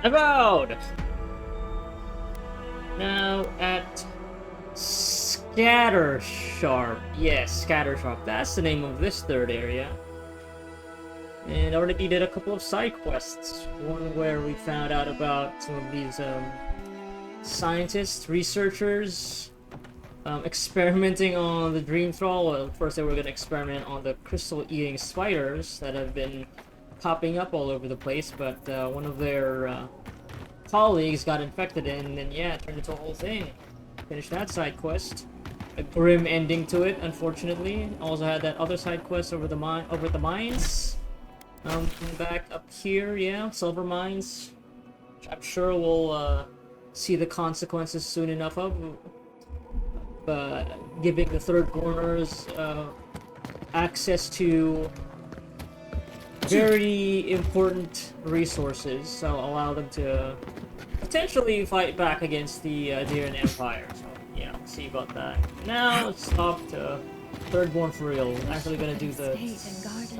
Avowed! Now at Scattersharp. Yes, Scattersharp. That's the name of this third area. And already did a couple of side quests. One where we found out about some of these scientists, researchers, experimenting on the Dream Thrall. Well, first they were going to experiment on the crystal-eating spiders that have been popping up all over the place, but one of their colleagues got infected and then yeah, it turned into a whole thing. Finished that side quest. A grim ending to it, unfortunately. Also had that other side quest over the mines. Back up here, yeah, silver mines. Which I'm sure we'll see the consequences soon enough of. Giving the third corners access to very important resources, so allow them to potentially fight back against the Deeren Empire. So yeah, we'll see about that. Now let's stop to Thirdborn for real. Actually gonna do the That's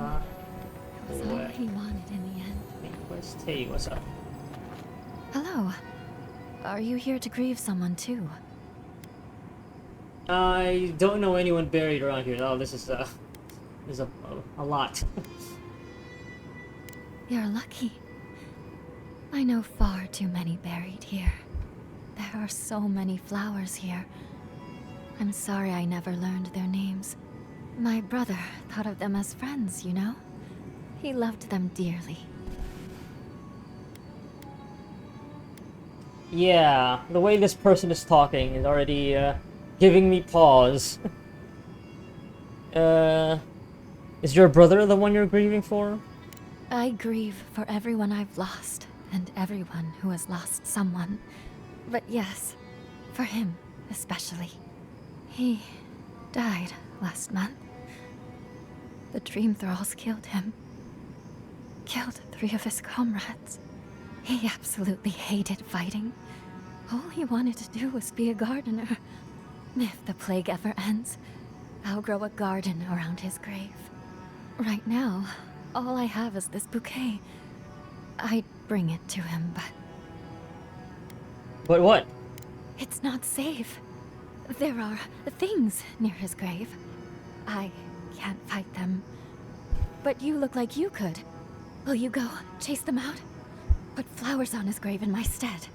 all he wanted in the end. quest. Hey, what's up? Hello. Are you here to grieve someone too? I don't know anyone buried around here. Oh, this is a lot. You're lucky. I know far too many buried here. There are so many flowers here. I'm sorry I never learned their names. My brother thought of them as friends, you know? He loved them dearly. Yeah, the way this person is talking is already giving me pause. Is your brother the one you're grieving for? I grieve for everyone I've lost, and everyone who has lost someone. But yes, for him especially. He died last month. The Dream Thralls killed him. Killed 3 of his comrades. He absolutely hated fighting. All he wanted to do was be a gardener. If the plague ever ends, I'll grow a garden around his grave. Right now, all I have is this bouquet. I'd bring it to him, but... But what? It's not safe. There are things near his grave. I can't fight them. But you look like you could. Will you go chase them out? Put flowers on his grave in my stead.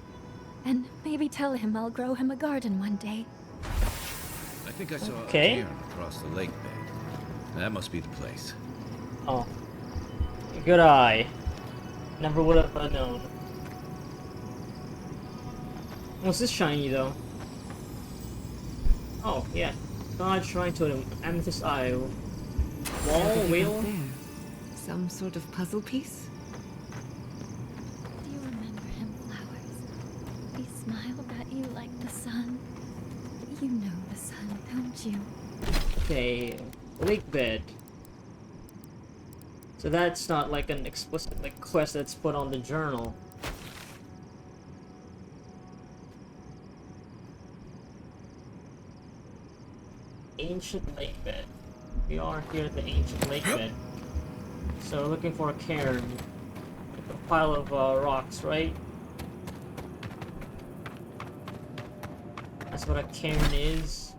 And maybe tell him I'll grow him a garden one day. I think I saw a Okay. cairn across the lake bed. That must be the place. Oh. Good eye. Never would have known. What's this shiny though? Oh, yeah. God Shrine Totem. Amethyst Eye. Wall, whale? There. Some sort of puzzle piece? Do you remember him, Flowers? He smiled at you like the sun. You know the sun, don't you? Okay. Lake bed. So that's not like an explicit like quest that's put on the journal. Ancient lake bed. We are here at the ancient lake bed. So we're looking for a cairn. Like a pile of rocks, right? That's what a cairn is.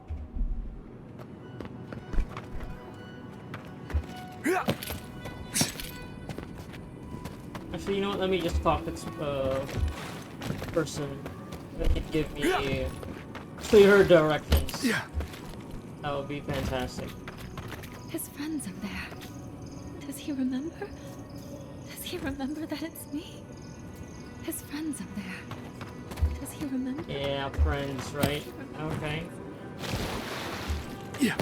Actually, you know what? Let me just talk to this person. They can give me clearer directions. Yeah. That would be fantastic. His friends up there. Does he remember? Does he remember that it's me? His friends up there. Does he remember? Yeah, friends, right? Okay. Yeah.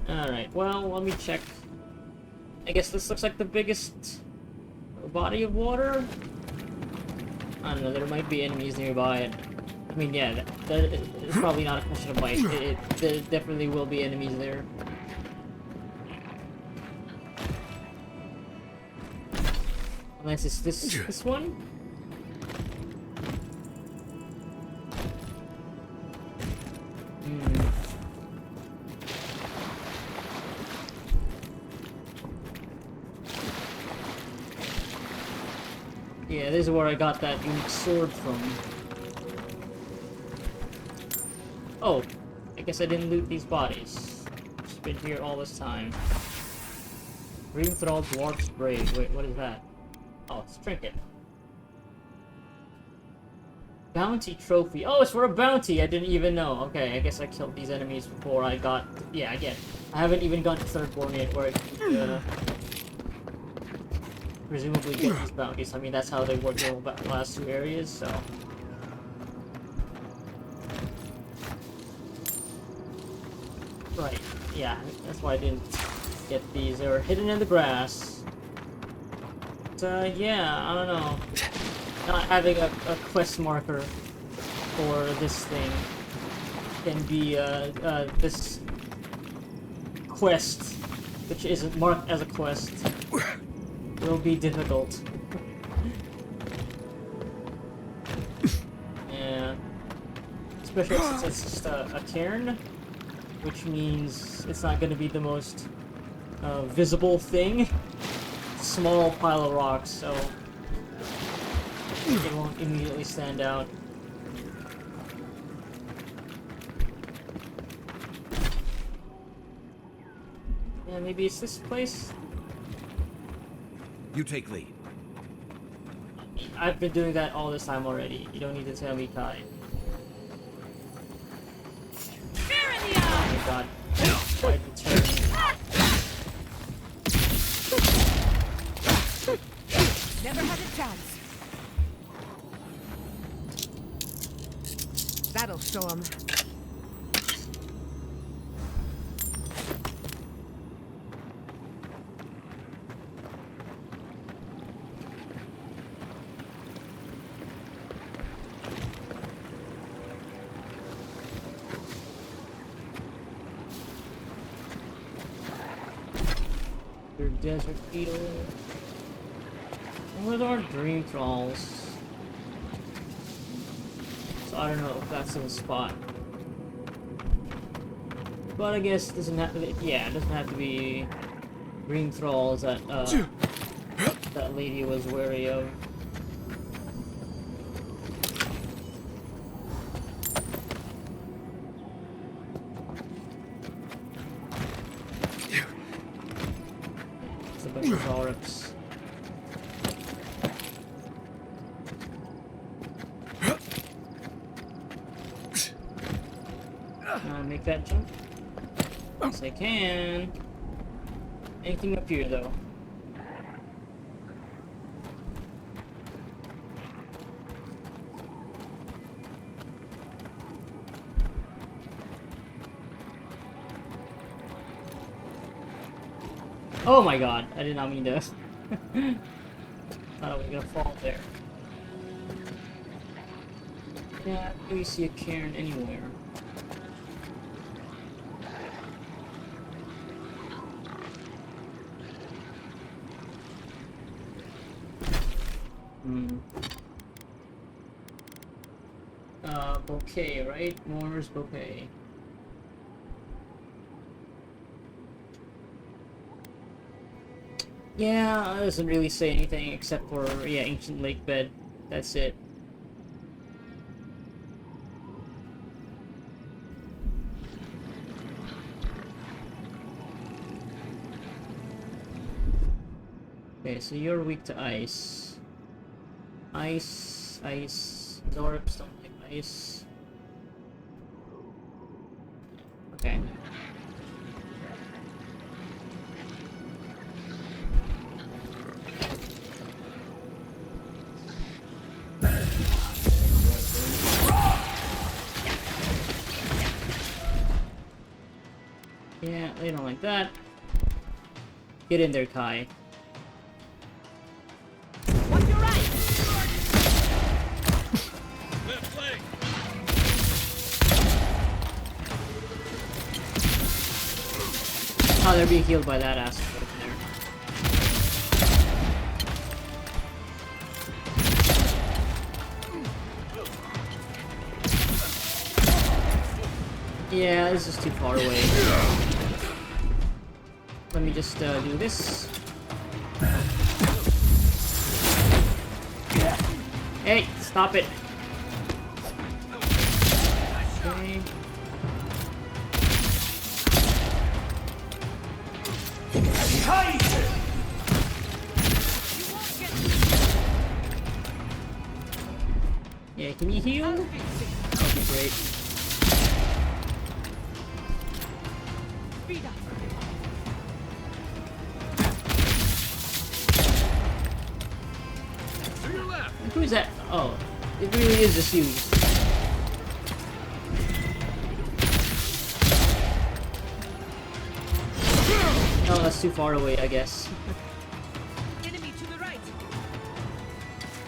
Alright, well, let me check. I guess this looks like the biggest body of water? I don't know, there might be enemies nearby. I mean, yeah, it's probably not a question of might. There definitely will be enemies there. Unless it's this one? Yeah, this is where I got that unique sword from. Oh, I guess I didn't loot these bodies. Just been here all this time. Green Thrall Dwarf's Brave. Wait, what is that? Oh, it's a trinket. Bounty trophy. Oh, it's for a bounty! I didn't even know. Okay, I guess I killed these enemies before I got... Yeah, again. I haven't even gone to Thirdborn yet, where I can, presumably get these bounties. I mean, that's how they work in the last two areas, so... Right, yeah, that's why I didn't get these. They were hidden in the grass. But, yeah, I don't know. Not having a quest marker for this thing can be, this quest, which isn't marked as a quest, will be difficult. Yeah. Especially since it's just a cairn, which means it's not going to be the most visible thing. Small pile of rocks, so it won't immediately stand out. Yeah, maybe it's this place? You take lead. I've been doing that all this time already. You don't need to tell me, Kai. Oh my god. Quite the turn. Never had a chance. That'll show him. Your desert beetle. What are dream thralls? So I don't know if that's in the spot. But I guess it doesn't have to be, yeah, it doesn't have to be green thralls that that lady was wary of. It's a bunch of Zarips. Make that jump? Yes, I can. Anything up here, though? Oh my god, I did not mean to. Thought I was gonna fall there. Yeah, do you see a cairn anywhere? Bouquet, right? Mourner's bouquet. Yeah, it doesn't really say anything except for, yeah, ancient lake bed. That's it. Okay, so you're weak to ice. Ice, ice. Zorips don't like ice. Okay. Yeah, they don't like that. Get in there, Kai. What's your right? Oh, they're being healed by that ass there. Yeah, this is too far away. Let me just do this. Yeah, Hey, stop it. Okay. Yeah, can you heal? That'd be great. Speed up. To your left. Who's that? Oh, it really is just you. Oh, that's too far away, I guess. Enemy to the right.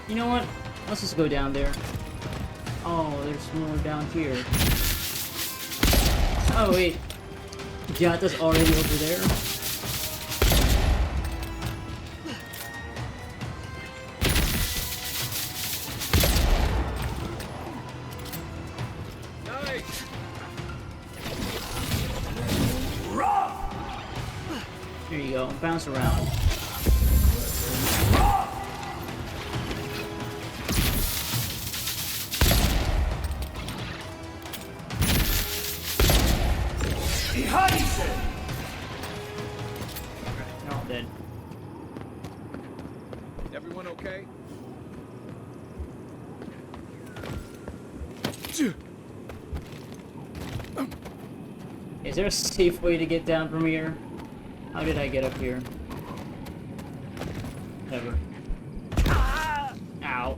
You know what? Let's just go down there. Oh, there's more down here. Oh, wait. Jata's already over there. Nice. There you go. Bounce around. They're all dead. Everyone okay? Is there a safe way to get down from here? How did I get up here? Never. Ow.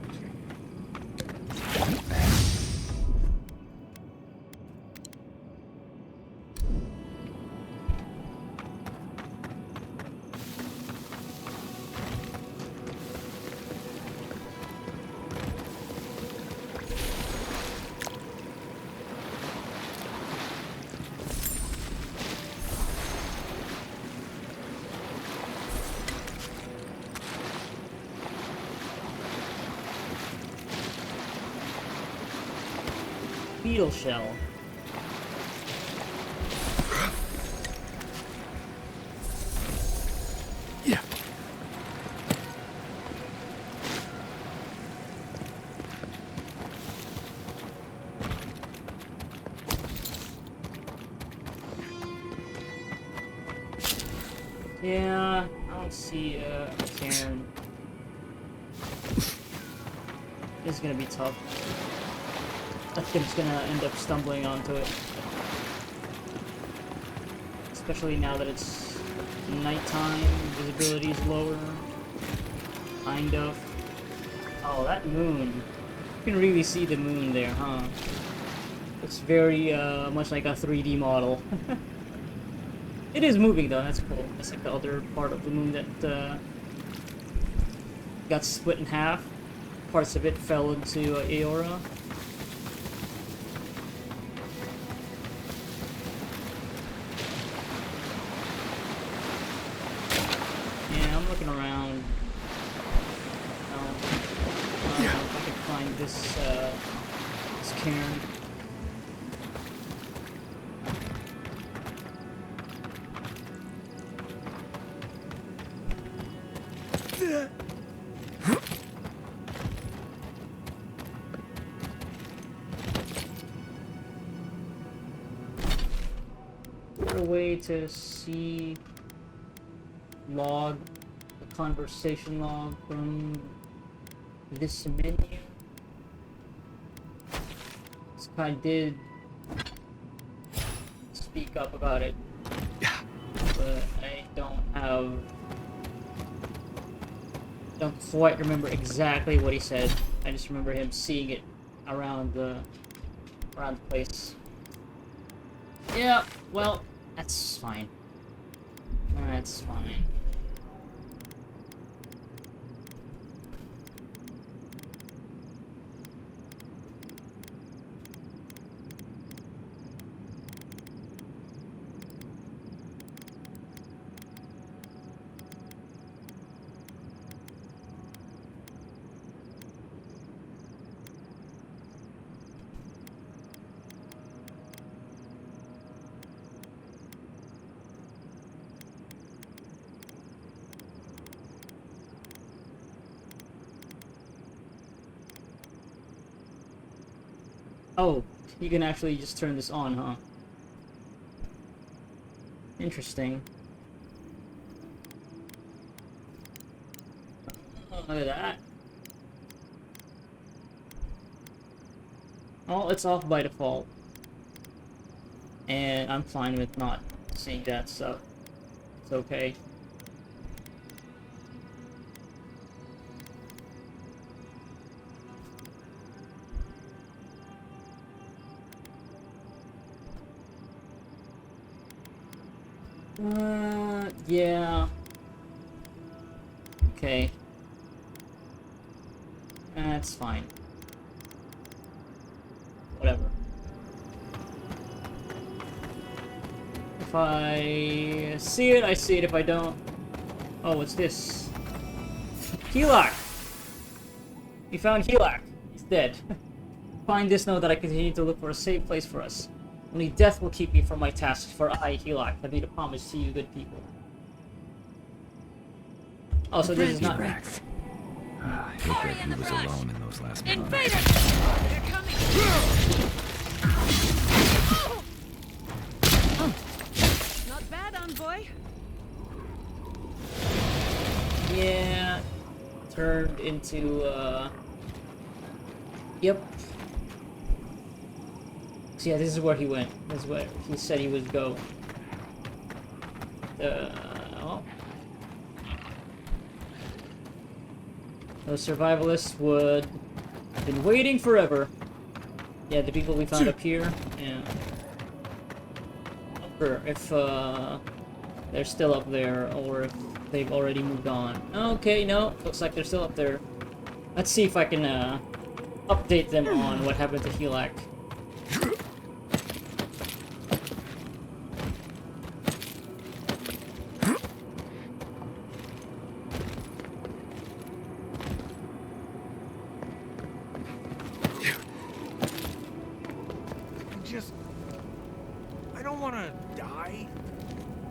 Beetle shell. Yeah. Yeah, I don't see a Karen. This is gonna be tough. I think it's gonna end up stumbling onto it. Especially now that it's nighttime, visibility is lower. Kind of. Oh, that moon. You can really see the moon there, huh? It's very much like a 3D model. It is moving though, that's cool. That's like the other part of the moon that got split in half. Parts of it fell into Aora. Yeah, I'm looking around. I don't know if I can find this cairn. Is there a way to see log, the conversation log from this menu? This guy did speak up about it, but I don't quite remember exactly what he said. I just remember him seeing it around the place. Yeah, well, that's fine. That's fine. Oh, you can actually just turn this on, huh? Interesting. Oh, look at that. Oh, it's off by default. And I'm fine with not seeing that stuff. It's okay. Yeah. Okay. That's fine. Whatever. If I see it, I see it. If I don't... Oh, what's this? Helak! We found Helak. He's dead. Find this note that I continue to look for a safe place for us. Only death will keep me from my tasks, for I, Helak, have made a promise to you good people. Oh, so this is not... Rex. I hate that he was alone in those last moments. Invaders! They're coming! Not bad, envoy. Yeah... Turned into, Yep. So yeah, this is where he went. This is where he said he would go. Oh. Those survivalists would have been waiting forever. Yeah, the people we found up here. Yeah. Not sure if they're still up there or if they've already moved on. Okay, no, looks like they're still up there. Let's see if I can update them on what happened to Helak. I don't want to die.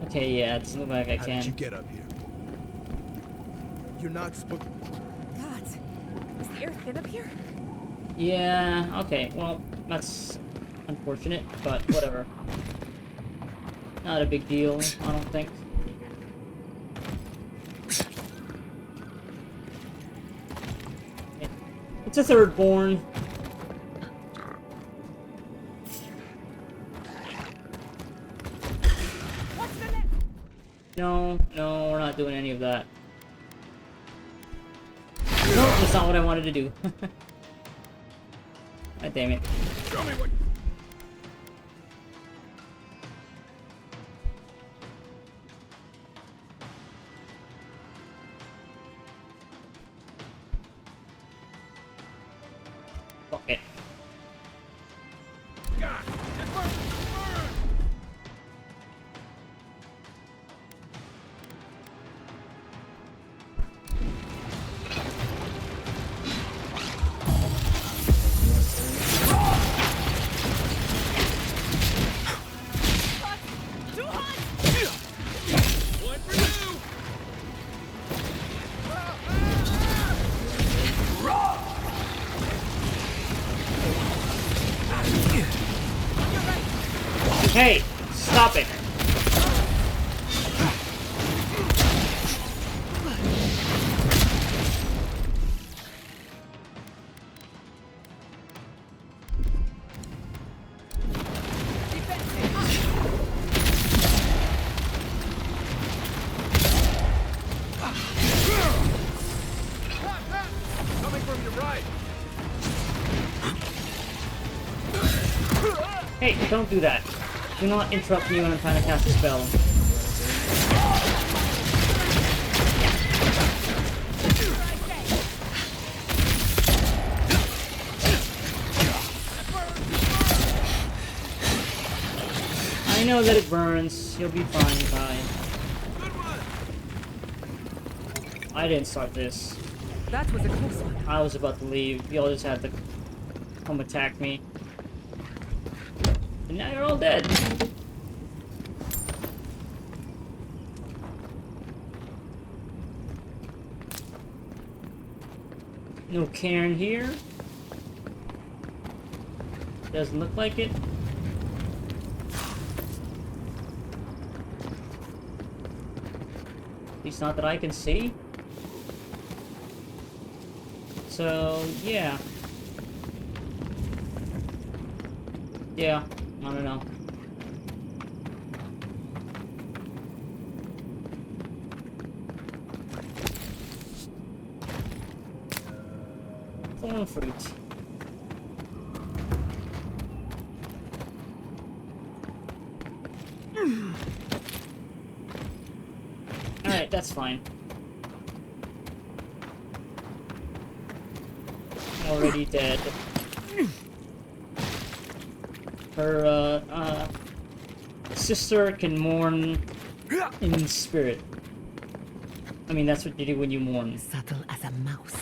Okay, yeah, it doesn't look like I How did you can. get up here? You're not supposed. Gods, is the air thin up here? Yeah, okay, well, that's unfortunate, but whatever. Not a big deal, I don't think. It's a third born. What's the next? No, no, we're not doing any of that. No, that's not what I wanted to do. God damn it. Show me what. Fuck it. God, it burns, Too hot! One for you. Hey, stop it. Coming from your right. Hey, don't do that. Do not interrupt me when I'm trying to cast a spell. I know that it burns. You'll be fine, Kai. Good one. I didn't start this. That was a close one. I was about to leave. Y'all just had to come attack me. And now you're all dead. No Karen here. Doesn't look like it. At least not that I can see. So, yeah. Yeah, I don't know. Thorn fruit. Alright, that's fine. Already dead. Her, sister can mourn in spirit. I mean, that's what you do when you mourn. Subtle as a mouse.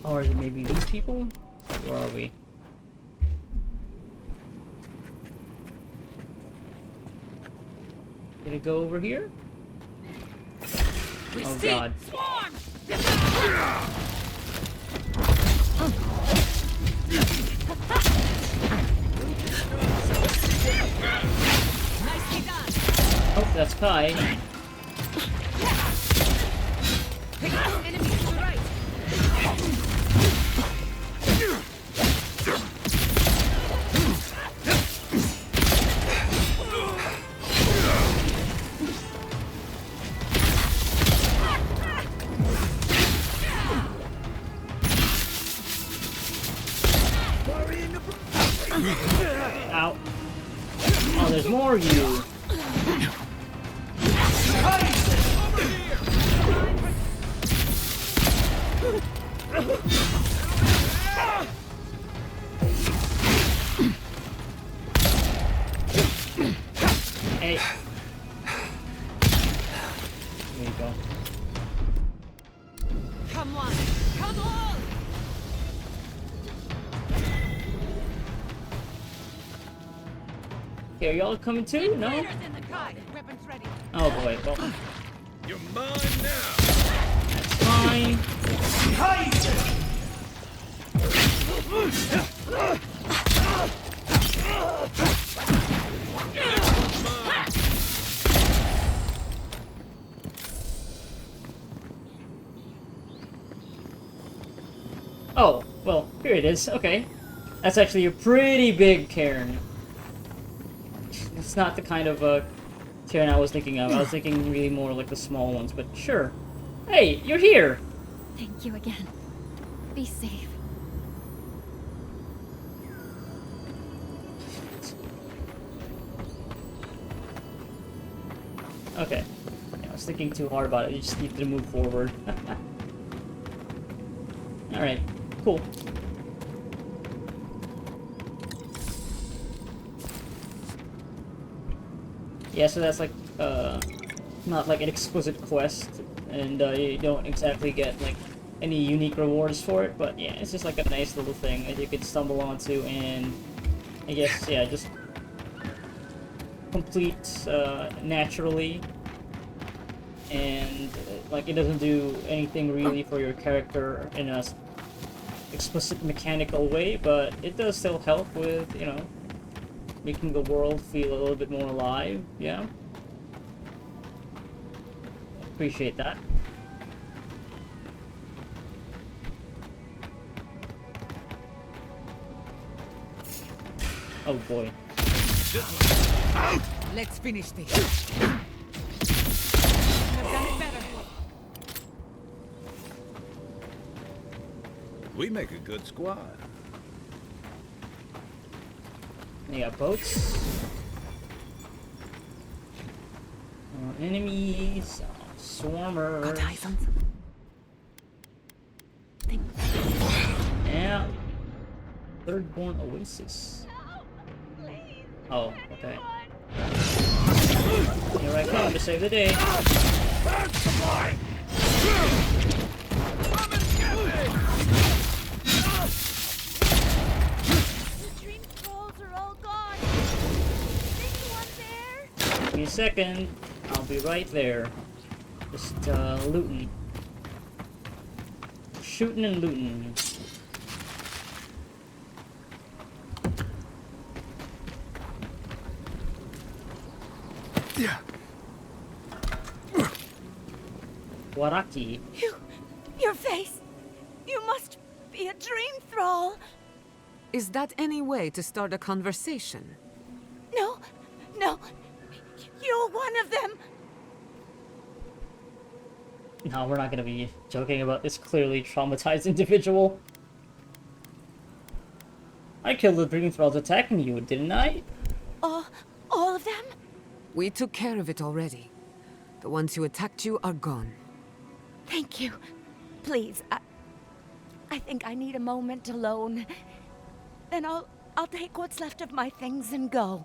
Or is it maybe these people? Where are we? Did it go over here? Oh god. Oh, that's Kai. Enemy to the right. Ow. Oh, there's more of you. Hey. There you go. Come on. Come on. Okay, are y'all coming too? No? Fighters in the Kai. Weapons ready. Oh boy, well, You're mine now. fine. Oh, well, here it is. Okay. That's actually a pretty big cairn. It's not the kind of cairn I was thinking of. I was thinking really more like the small ones, but sure. Hey, you're here! Thank you again. Be safe. Okay. Yeah, I was thinking too hard about it. You just need to move forward. Alright, cool. Yeah, so that's like, not like an exquisite quest, and you don't exactly get like any unique rewards for it, but yeah, it's just like a nice little thing that you could stumble onto and I guess, yeah, just complete naturally, and like it doesn't do anything really for your character in a explicit mechanical way, but it does still help with, you know, making the world feel a little bit more alive, yeah? Appreciate that. Oh boy. Let's finish this. I've done it better. We make a good squad. They got boats. Enemies. Swarmers. Got eyes on some. Yeah. Thirdborn Oasis. Oh, okay. Here I come to save the day. The dream scrolls are all gone. Is anyone there? Give me a second. I'll be right there. Just looting. Shooting and looting. Waraki. Your face. You must be a dream thrall. Is that any way to start a conversation? No, no. You're one of them. No, we're not gonna be joking about this clearly traumatized individual. I killed the Dream Thralls attacking you, didn't I? All of them? We took care of it already. The ones who attacked you are gone. Thank you. Please, I think I need a moment alone. Then I'll take what's left of my things and go.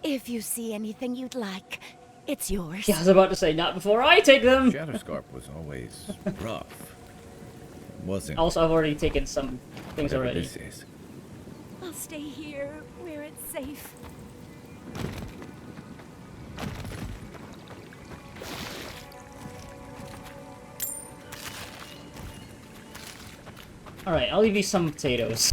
If you see anything you'd like, it's yours. Yeah, I was about to say, not before I take them! Shatterscarp was always rough. Wasn't Also, I've already taken some things whatever already. this is. I'll stay here where it's safe. Alright, I'll leave you some potatoes.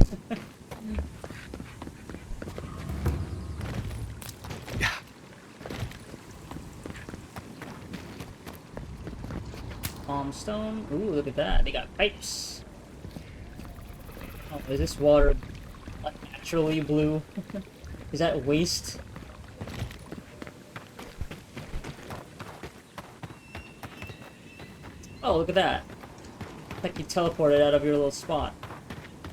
Palm stone. Ooh, look at that. They got pipes. Oh, is this water naturally blue? Is that waste? Oh, look at that. Like you teleported out of your little spot.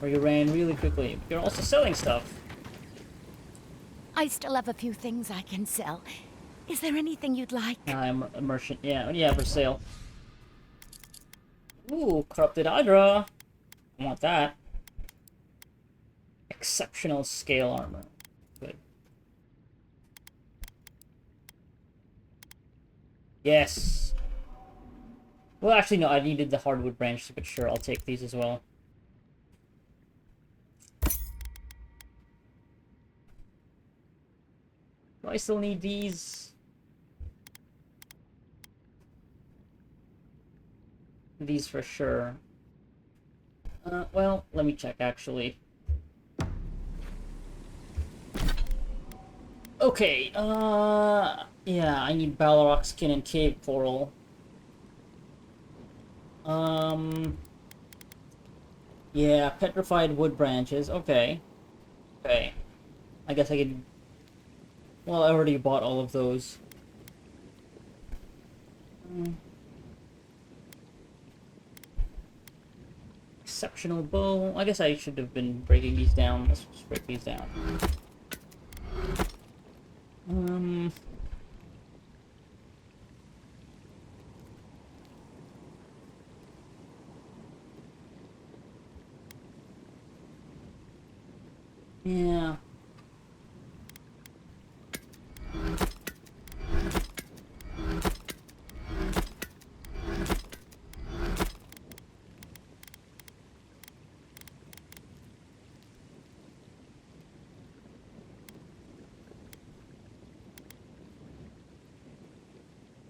Or you ran really quickly. You're also selling stuff. I still have a few things I can sell. Is there anything you'd like? I'm a merchant. Yeah, for sale. Ooh, corrupted Hydra. I want that. Exceptional scale armor. Good. Yes. Well, actually, no. I needed the hardwood branch, but sure, I'll take these as well. Do I still need these? These for sure. Well, let me check, actually. Okay, yeah, I need Balrog skin and cave coral. Yeah, petrified wood branches, okay. Okay. I guess I could... Well, I already bought all of those. Exceptional bow. I guess I should have been breaking these down. Let's just break these down. Yeah.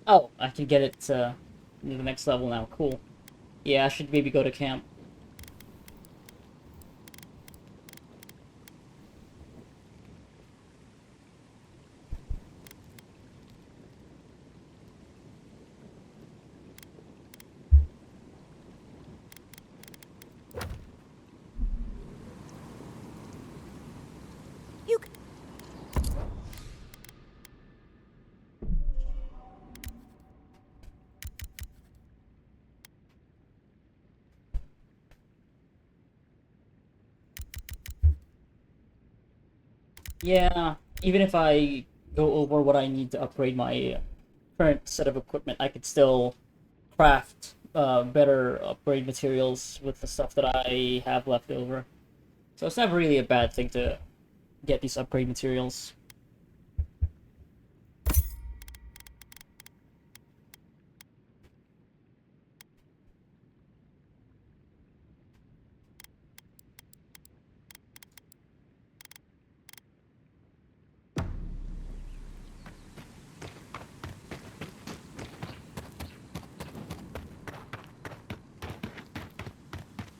Oh, I can get it to the next level now. Cool. Yeah, I should maybe go to camp. You... Yeah, even if I go over what I need to upgrade my current set of equipment, I could still craft better upgrade materials with the stuff that I have left over. So it's never really a bad thing to get these upgrade materials.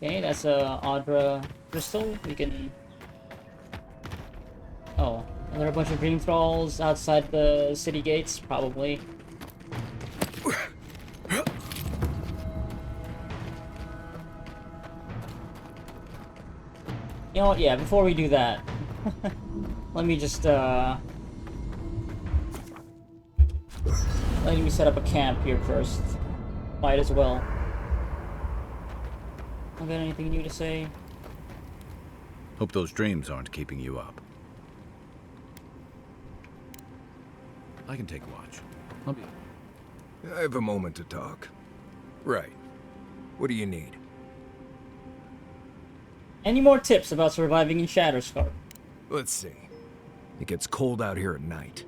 Okay, that's a Audra crystal. We can... Oh, Are there a bunch of dream thralls outside the city gates? Probably. You know what, yeah, before we do that, let me just, let me set up a camp here first. Might as well. I got anything new to say? Hope those dreams aren't keeping you up. I can take watch. I'll be... I have a moment to talk. Right. What do you need? Any more tips about surviving in Shatterscarp? Let's see. It gets cold out here at night.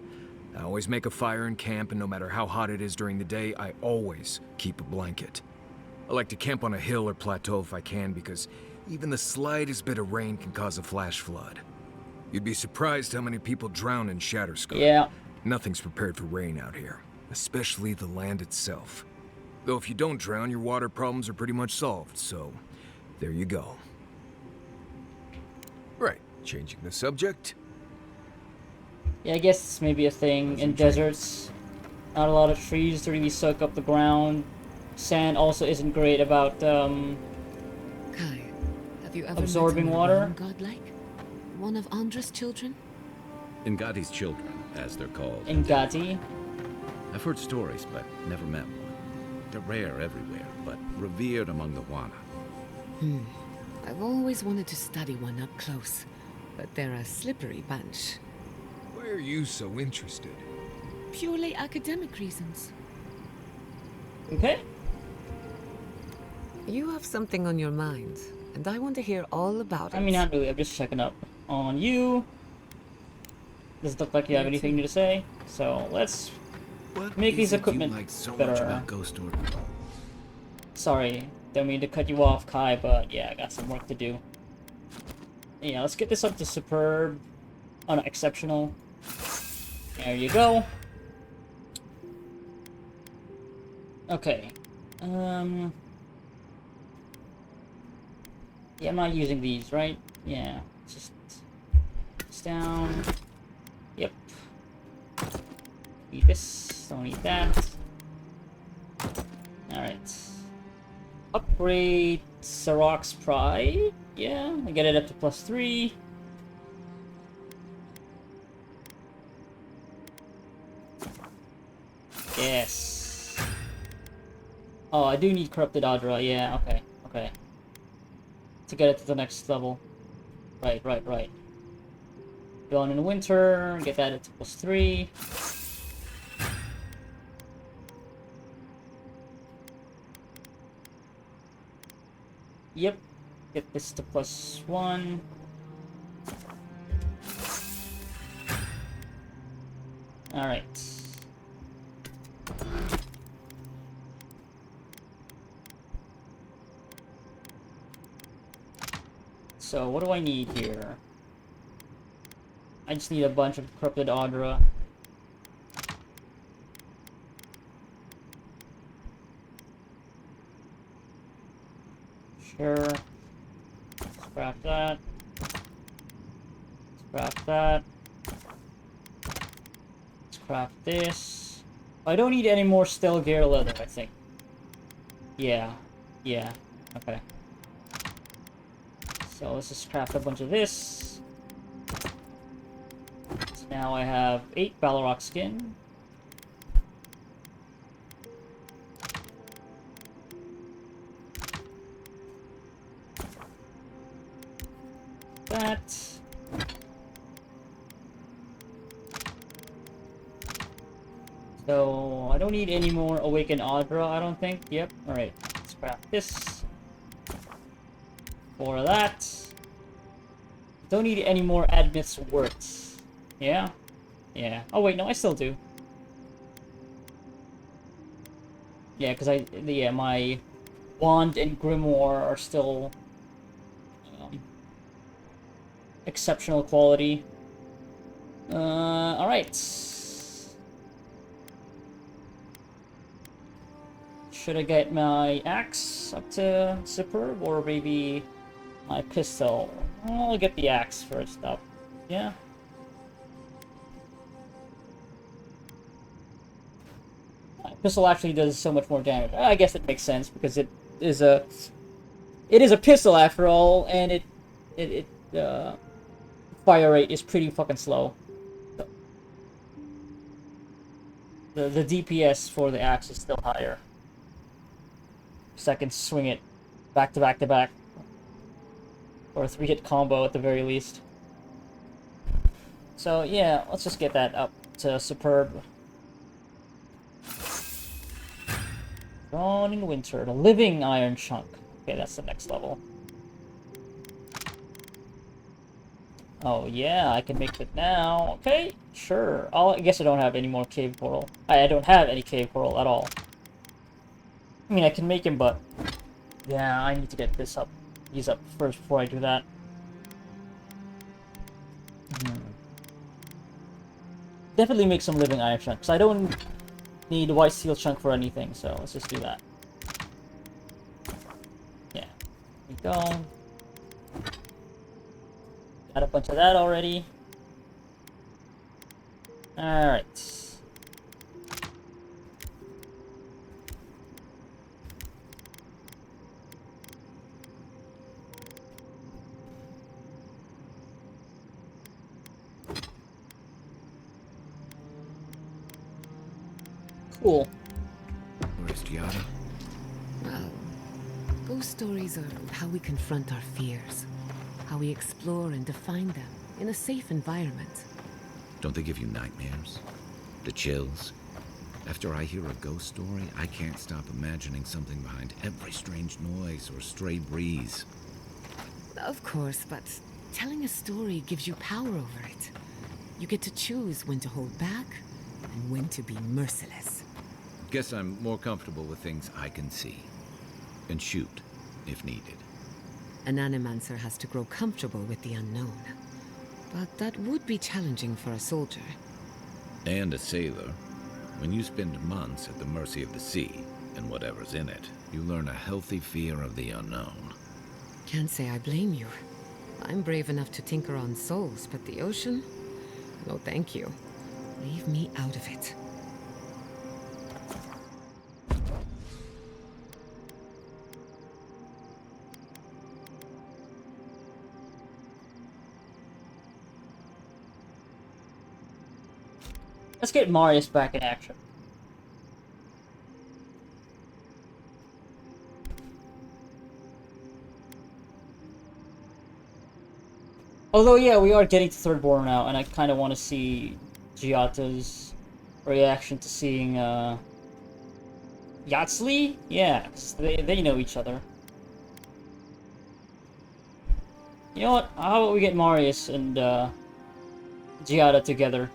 I always make a fire in camp, and no matter how hot it is during the day, I always keep a blanket. I like to camp on a hill or plateau if I can, because even the slightest bit of rain can cause a flash flood. You'd be surprised how many people drown in Shatterscarp. Yeah. Nothing's prepared for rain out here, especially the land itself. Though if you don't drown, your water problems are pretty much solved, so there you go. Right, changing the subject. Yeah, I guess it's maybe a thing in deserts. Not a lot of trees to really soak up the ground. Sand also isn't great about, Kai, have you ever absorbing met water? a godlike? One of Andra's children? Ngati's children, as they're called. Ngati. I've heard stories, but never met one. They're rare everywhere, but revered among the Wana. I've always wanted to study one up close, but they're a slippery bunch. Why are you so interested? Purely academic reasons. Okay. You have something on your mind, and I want to hear all about it. I mean, not really. I'm just checking up on you. Doesn't look like you have anything new to say. So let's What make these is it you equipment like so better. much about Ghost Order? Sorry, don't mean to cut you off, Kai, but yeah, I got some work to do. Yeah, let's get this up to superb. Oh no, exceptional. There you go. Okay. Yeah, I'm not using these, right? Yeah, just down. Yep. Need this. Don't need that. Alright. Upgrade Sarok's Pride. Yeah, I get it up to +3. Yes. Oh, I do need Corrupted Adra. Yeah, okay, okay. To get it to the next level. Right. Going in the winter, get that at +3. Yep. Get this to +1. Alright. So, what do I need here? I just need a bunch of Corrupted Adra. Sure. Scrap that. Scrap that. Scrap this. I don't need any more Stelgear leather, I think. Yeah. Okay. So let's just craft a bunch of this. So now I have 8 Balrog skin. That. So I don't need any more Awakened Audra, I don't think. Yep, alright. Let's craft this. For that. Don't need any more Admith's words. Yeah? Yeah. Oh wait, no, I still do. Yeah, because my Wand and Grimoire are still exceptional quality. Alright. Should I get my axe up to superb, or maybe my pistol? I'll get the axe first up. Yeah. pistol actually does so much more damage. I guess it makes sense because is a it is a pistol after all, and fire rate is pretty fucking slow. So, the DPS for the axe is still higher. So I can swing it back to back to back, or a 3-hit combo at the very least. So yeah, let's just get that up to superb. Drawn in Winter, the Living Iron Chunk. Okay, that's the next level. Oh yeah, I can make it now. Okay, sure. I guess I don't have any more cave coral. I don't have any cave coral at all. I mean, I can make him, but yeah, I need to get these up first before I do that. Definitely make some living iron chunks. I don't need white steel chunk for anything, so let's just do that. Yeah, there we go. Got a bunch of that already. Alright. Cool. Where's Giada? Well, ghost stories are how we confront our fears, how we explore and define them in a safe environment. Don't they give you nightmares? The chills? After I hear a ghost story, I can't stop imagining something behind every strange noise or stray breeze. Of course, but telling a story gives you power over it. You get to choose when to hold back and when to be merciless. Guess I'm more comfortable with things I can see. And shoot, if needed. An animancer has to grow comfortable with the unknown. But that would be challenging for a soldier. And a sailor. When you spend months at the mercy of the sea, and whatever's in it, you learn a healthy fear of the unknown. Can't say I blame you. I'm brave enough to tinker on souls, but the ocean? No thank you. Leave me out of it. Let's get Marius back in action. Although, yeah, we are getting to third border now, and I kind of want to see Giata's reaction to seeing, Yatsli? Yeah, 'cause they know each other. You know what? How about we get Marius and, Giata together?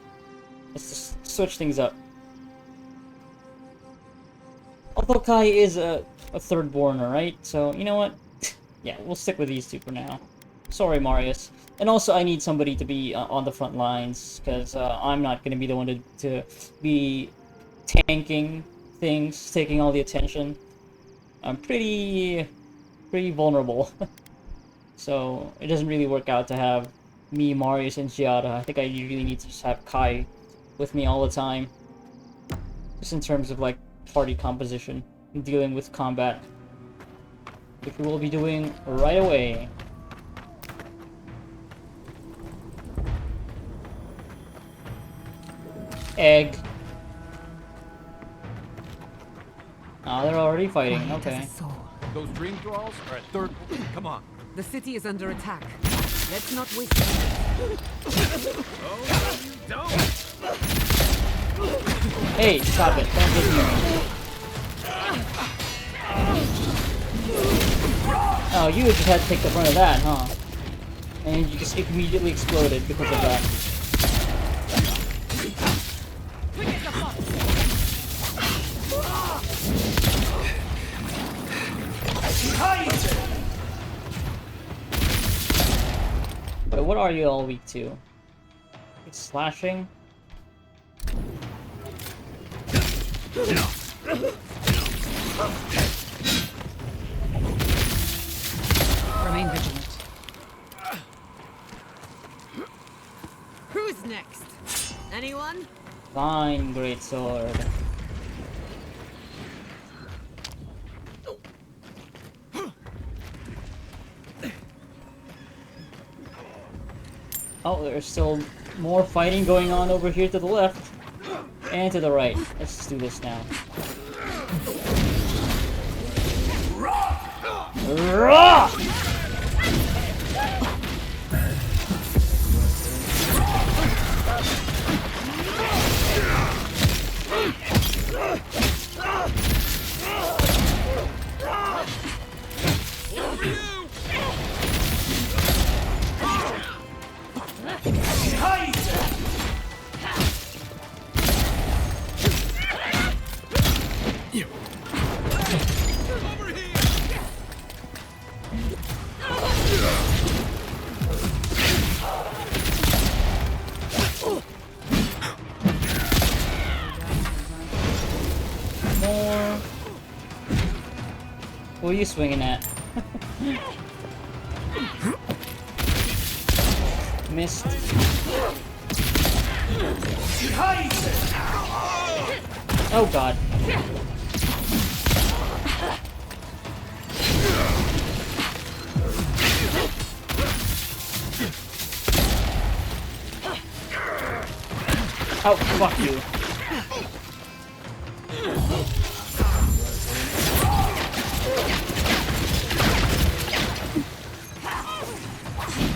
Let's just switch things up. Although Kai is a third borner, right? So, you know what? Yeah, we'll stick with these two for now. Sorry, Marius. And also, I need somebody to be on the front lines, because I'm not going to be the one to be tanking things, taking all the attention. I'm pretty vulnerable. So, it doesn't really work out to have me, Marius, and Giada. I think I really need to just have Kai with me all the time. Just in terms of, like, party composition and dealing with combat. Which we will be doing right away. Egg. Oh, they're already fighting. Quiet Okay. as a soul. Those dream thralls are at third. Come on. The city is under attack. Let's not waste time. Oh, no, you don't. Hey, stop it. Don't get near me. Oh, you just had to take the front of that, huh? And you just immediately exploded because of that. Wait, what are you all weak to? It's slashing? Remain vigilant. Who's next? Anyone? Fine, great sword. Oh, there's still more fighting going on over here to the left. And to the right. Let's just do this now. Rah! More. What are you swinging at? Missed. Oh god. Oh, fuck you.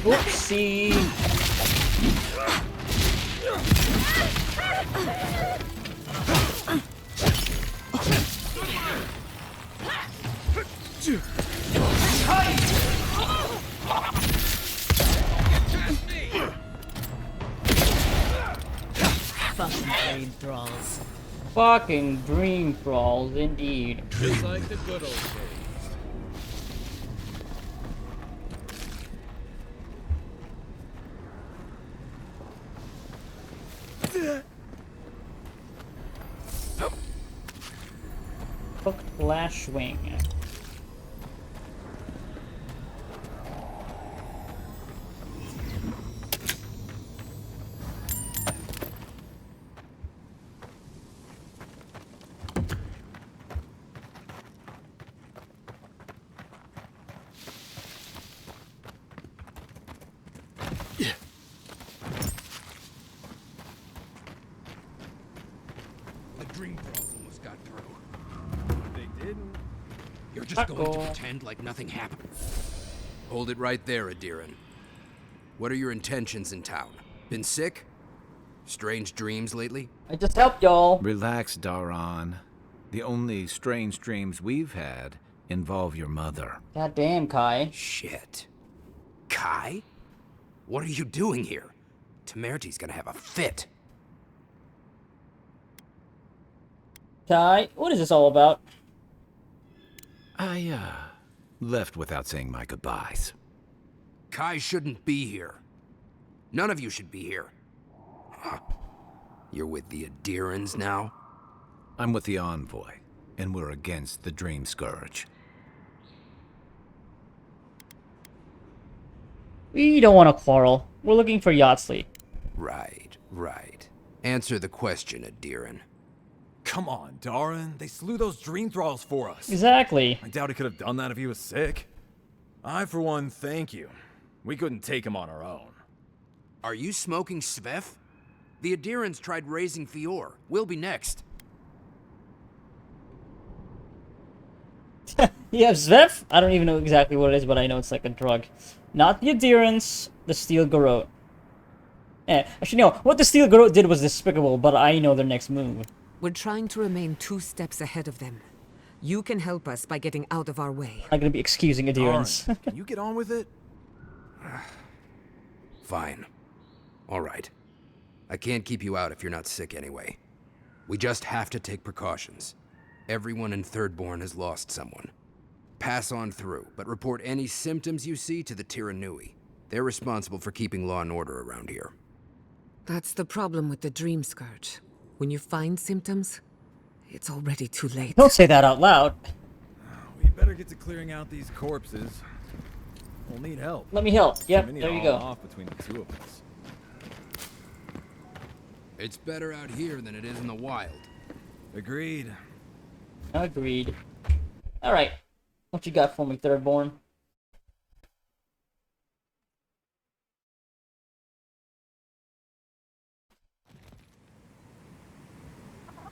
Oopsie. Fucking blade thralls. Fucking dream thralls, indeed. Just like the good old days. Hooked lash swing. The dream thralls almost got through. They didn't. You're just going to Uh-oh. pretend like nothing happened. Hold it right there, Adiran. What are your intentions in town? Been sick? Strange dreams lately? I just helped y'all. Relax, Daron. The only strange dreams we've had involve your mother. God damn, Kai. Shit. Kai? What are you doing here? Temerty's gonna have a fit. Kai, what is this all about? I, left without saying my goodbyes. Kai shouldn't be here. None of you should be here. Huh. You're with the Adirans now? I'm with the Envoy, and we're against the Dream Scourge. We don't want to quarrel. We're looking for Yardsley. Right, right. Answer the question, Adiran. Come on, Darren. They slew those dream thralls for us. Exactly. I doubt he could have done that if he was sick. I, for one, thank you. We couldn't take him on our own. Are you smoking Svef? The Adirans tried raising Fior. We'll be next. You have Zvef? I don't even know exactly what it is, but I know it's like a drug. Not the Adherence, the Steel Garrote. Actually, no. What the Steel Garrote did was despicable, but I know their next move. We're trying to remain 2 steps ahead of them. You can help us by getting out of our way. I'm gonna be excusing Adherence. Darren, can you get on with it? Fine. All right. I can't keep you out if you're not sick anyway. We just have to take precautions. Everyone in Thirdborn has lost someone. Pass on through, but report any symptoms you see to the Tiranui. They're responsible for keeping law and order around here. That's the problem with the Dream Scourge. When you find symptoms, it's already too late. Don't say that out loud. We better get to clearing out these corpses. We'll need help. Let me help. Yep, We need there it you all go. off between the two of us. It's better out here than it is in the wild. Agreed. Agreed. Alright. What you got for me, Thirdborn?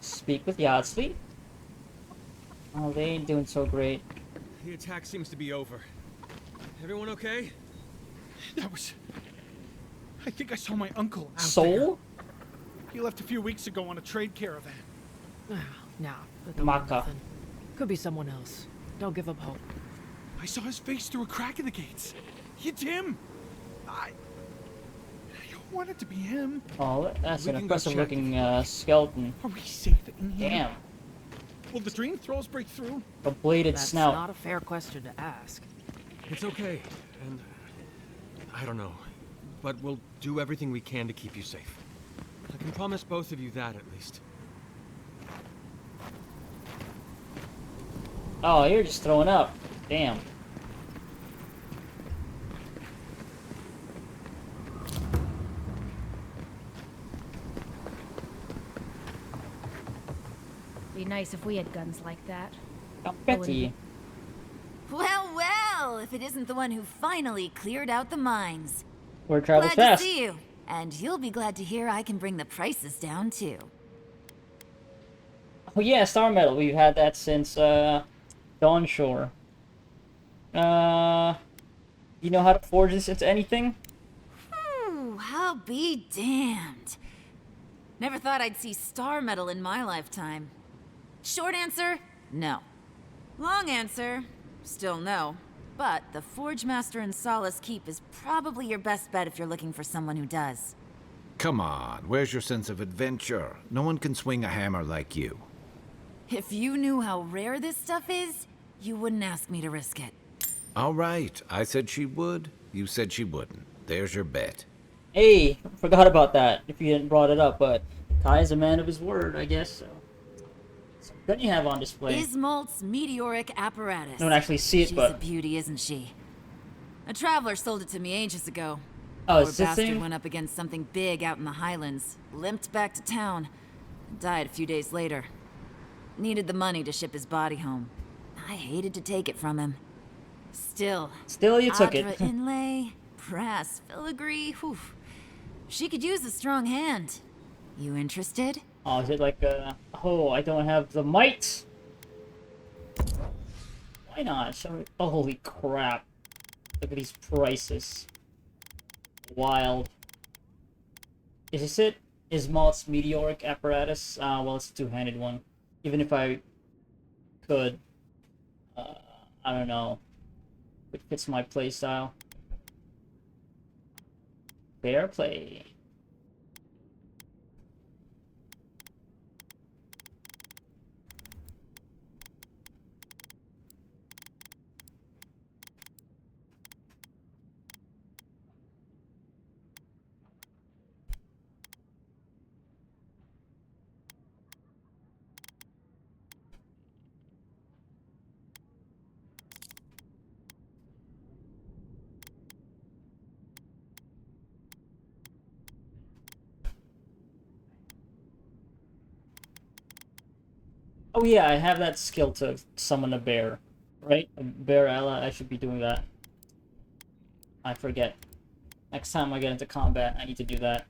Speak with Yardsley. Oh, they ain't doing so great. The attack seems to be over. Everyone okay? That was... I think I saw my uncle out there. Soul? He left a few weeks ago on a trade caravan. Nah, that don't mean Maka. nothing. Could be someone else. Don't give up hope. I saw his face through a crack in the gates. It's him. I don't want it to be him. Oh, that's We an can go impressive check if looking you like. skeleton. Are we safe in here? Damn. Will the dream thralls break through? A bladed That's snout. not a fair question to ask. It's okay, and I don't know, but we'll do everything we can to keep you safe. I can promise both of you that, at least. Oh, you're just throwing up. Damn. Be nice if we had guns like that. Confetti. Well, well, if it isn't the one who finally cleared out the mines. We're traveling Glad fast. to see you. And you'll be glad to hear I can bring the prices down, too. Oh yeah, Star Metal. We've had that since Dawn Shore. You know how to forge this into anything? I'll be damned. Never thought I'd see star metal in my lifetime. Short answer, no. Long answer, still no. But the Forge Master in Solace Keep is probably your best bet if you're looking for someone who does. Come on, where's your sense of adventure? No one can swing a hammer like you. If you knew how rare this stuff is, you wouldn't ask me to risk it. All right, I said she would. You said she wouldn't. There's your bet. Hey, forgot about that if you hadn't brought it up, but Kai is a man of his word, I guess. So what do you have on display? Ismalt's meteoric apparatus. Don't actually see it, She's but a beauty, isn't she? A traveler sold it to me ages ago. oh, Poor is this bastard thing? went up against something big out in the Highlands, limped back to town, and died a few days later. Needed the money to ship his body home. I hated to take it from him. Still You took Adra it. inlay, brass filigree, whew. She could use a strong hand. You interested? Oh, is it like oh, I don't have the might. Why not? Show me. Oh, holy crap! Look at these prices. Wild. Is this it? Ismalt's meteoric apparatus? Well, it's a two-handed one. Even if I could, I don't know. It fits my playstyle. Fair play. Oh yeah, I have that skill to summon a bear, right? A bear ally, I should be doing that. I forget. Next time I get into combat, I need to do that.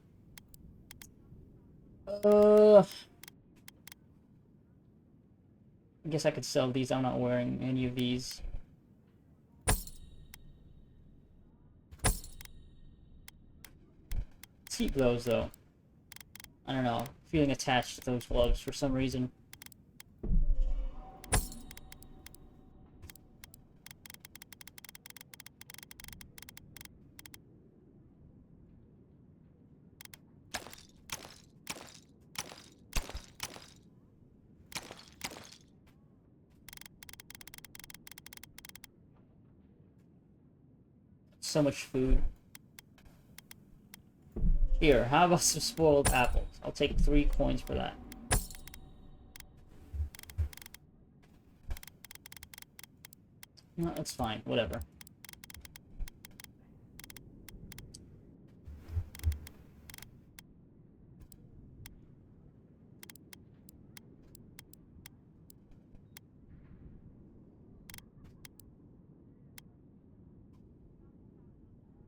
I guess I could sell these. I'm not wearing any of these. Let's keep those though. I don't know. Feeling attached to those gloves for some reason. So much food. Here, how about some spoiled apples? I'll take 3 coins for that. No, that's fine. Whatever.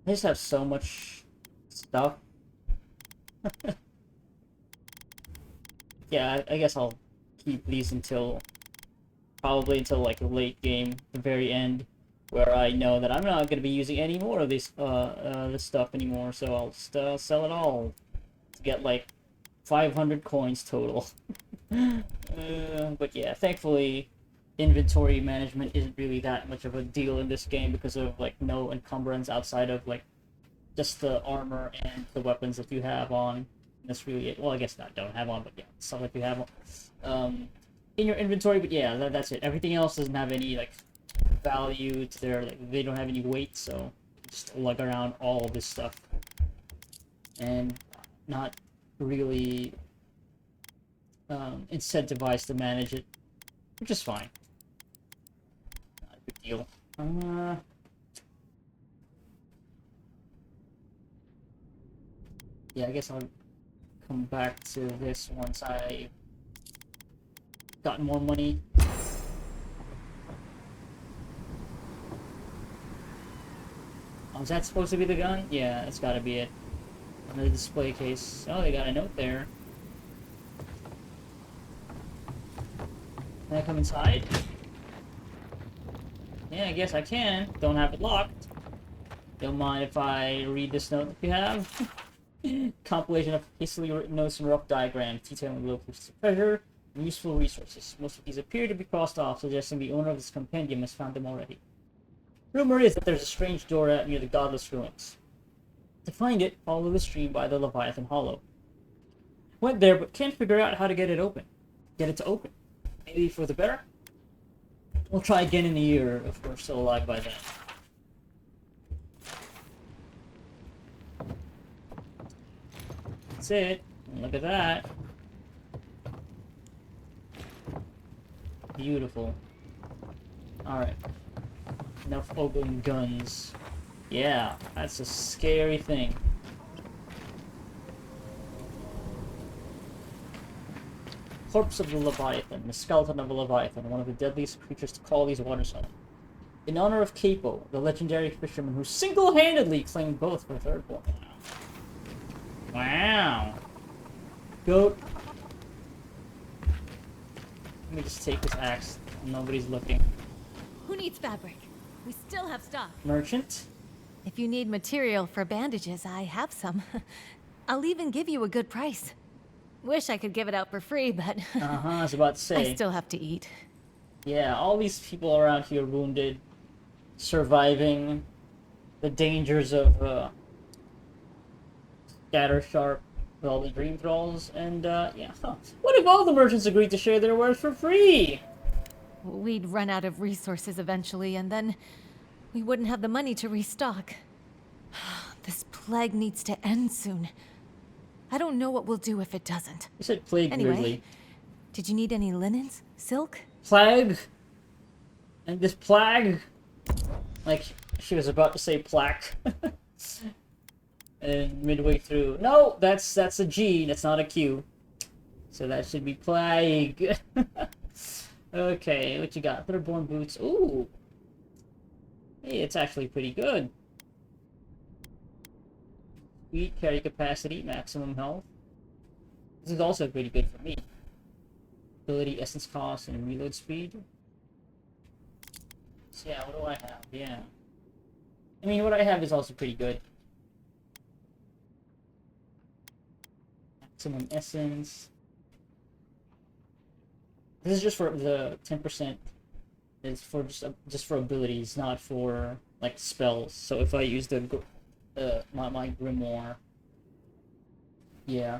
I just have so much stuff. yeah, I guess I'll keep these until probably until like the late game, the very end, where I know that I'm not gonna be using any more of this stuff anymore. So I'll just sell it all to get like 500 coins total. But yeah, thankfully, inventory management isn't really that much of a deal in this game because of like no encumbrance outside of like just the armor and the weapons that you have on. That's really it. Well, I guess not don't have on, but yeah, stuff like you have in your inventory. But yeah, that's it. Everything else doesn't have any like value to their like they don't have any weight, so just lug around all of this stuff and not really incentivized to manage it, which is fine. Not a big deal. Yeah, I guess I'll come back to this once I got more money. Oh, is that supposed to be the gun? Yeah, that's gotta be it. Another display case. Oh, they got a note there. Can I come inside? Yeah, I guess I can. Don't have it locked. Don't mind if I read this note that you have? Compilation of hastily written notes and rough diagrams detailing locations of treasure and useful resources. Most of these appear to be crossed off, suggesting the owner of this compendium has found them already. Rumor is that there's a strange door out near the Godless Ruins. To find it, follow the stream by the Leviathan Hollow. Went there, but can't figure out how to get it open. Get it to open. Maybe for the better? We'll try again in a year if we're still alive by then. That's it. Look at that. Beautiful. Alright. Enough open guns. Yeah, that's a scary thing. Corpse of the Leviathan, the skeleton of a Leviathan, one of the deadliest creatures to call these waters home. In honor of Capo, the legendary fisherman who single-handedly claimed both for third born. Wow. Goat. Let me just take this axe. Nobody's looking. Who needs fabric? We still have stock. Merchant? If you need material for bandages, I have some. I'll even give you a good price. Wish I could give it out for free, but I was about to say. I still have to eat. Yeah, all these people around here wounded, surviving the dangers of Scatter Sharp with all the dream thralls, and yeah. Huh. What if all the merchants agreed to share their wares for free? We'd run out of resources eventually, and then we wouldn't have the money to restock. This plague needs to end soon. I don't know what we'll do if it doesn't. You said plague weirdly. Did you need any linens? Silk? Plague? And this plague? Like, she was about to say plaque. And midway through, no, that's a G, that's not a Q. So that should be plague. Okay, what you got? Third-born boots. Ooh. Hey, it's actually pretty good. Sweet carry capacity, maximum health. This is also pretty good for me. Ability, essence cost, and reload speed. So yeah, what do I have? Yeah. I mean, what I have is also pretty good. Maximum essence. This is just for the 10%. It's for just for abilities, not for like spells. So if I use the my grimoire, yeah,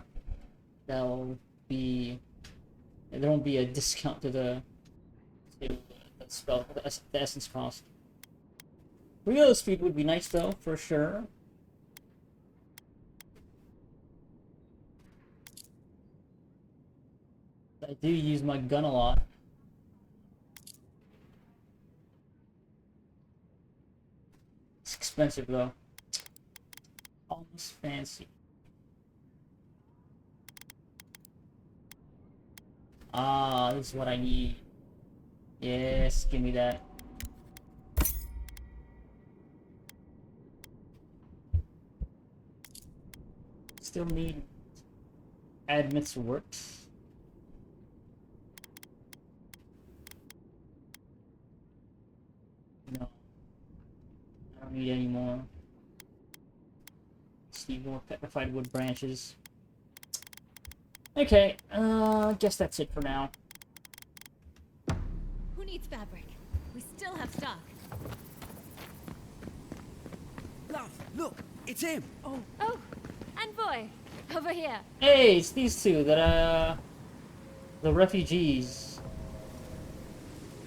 that'll be there won't be a discount to the spell the essence cost. Reload speed would be nice though, for sure. I do use my gun a lot. It's expensive though. Almost fancy. Ah, this is what I need. Yes, give me that. Still need Admits works. Don't need any more. Just need more petrified wood branches. Okay, guess that's it for now. Who needs fabric? We still have stock. Love, look, it's him. Oh, Envoy, over here. Hey, it's these two that, the refugees.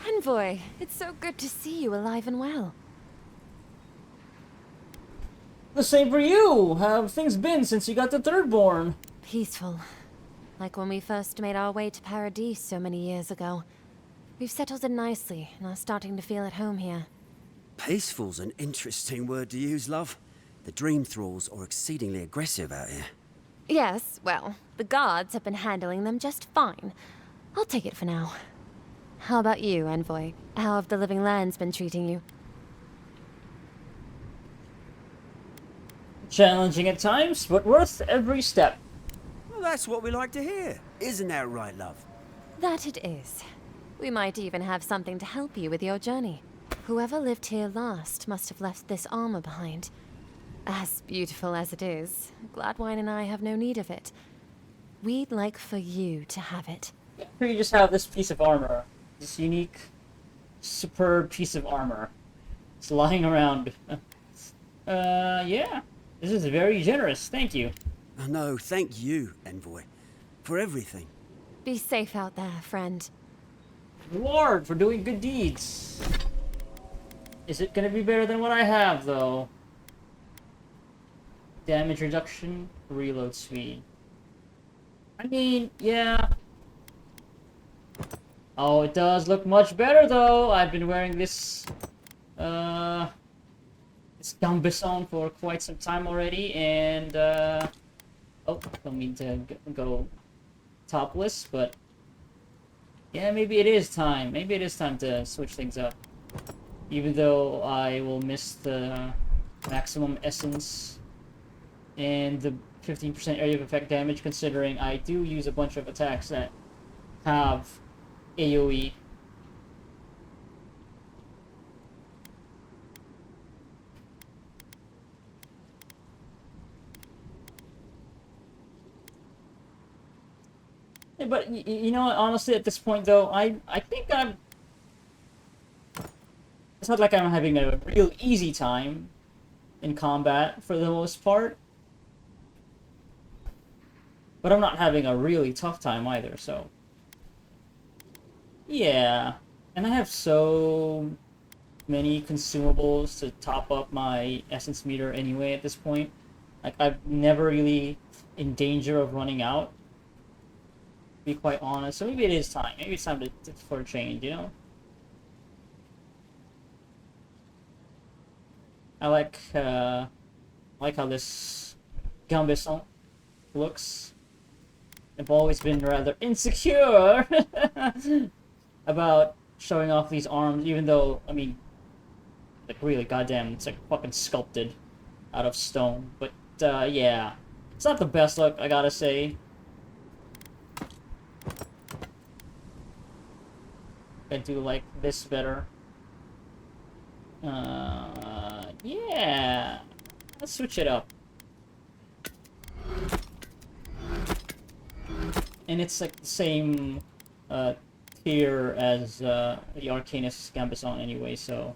Envoy, it's so good to see you alive and well. The same for you! How have things been since you got the Thirdborn? Peaceful. Like when we first made our way to Paradise so many years ago. We've settled in nicely and are starting to feel at home here. Peaceful's an interesting word to use, love. The Dream Thralls are exceedingly aggressive out here. Yes, well, the guards have been handling them just fine. I'll take it for now. How about you, Envoy? How have the Living Lands been treating you? Challenging at times, but worth every step. Well, that's what we like to hear. Isn't that right, love? That it is. We might even have something to help you with your journey. Whoever lived here last must have left this armor behind. As beautiful as it is, Gladwine and I have no need of it. We'd like for you to have it. Here you just have this piece of armor. This unique, superb piece of armor. It's lying around. Yeah. This is very generous, thank you. No, thank you, Envoy, for everything. Be safe out there, friend. Reward for doing good deeds. Is it gonna be better than what I have, though? Damage reduction, reload speed. I mean, yeah. Oh, it does look much better, though. I've been wearing this, this gambesson for quite some time already, and, oh, don't mean to go topless, but yeah, maybe it is time. Maybe it is time to switch things up. Even though I will miss the maximum essence and the 15% area of effect damage, considering I do use a bunch of attacks that have AoE. Yeah, but you know what, honestly, at this point though, I think I'm... It's not like I'm having a real easy time in combat for the most part. But I'm not having a really tough time either, so... Yeah. And I have so many consumables to top up my essence meter anyway at this point. Like, I'm never really in danger of running out, to be quite honest. So maybe it is time. Maybe it's time for a change, you know? I like how this gambesson looks. I've always been rather insecure about showing off these arms, even though, I mean, like, really, goddamn, it's like fucking sculpted out of stone. But, yeah. It's not the best look, I gotta say. I do like this better. Yeah. Let's switch it up. And it's like the same tier as the Arcanus Gambesson anyway, so...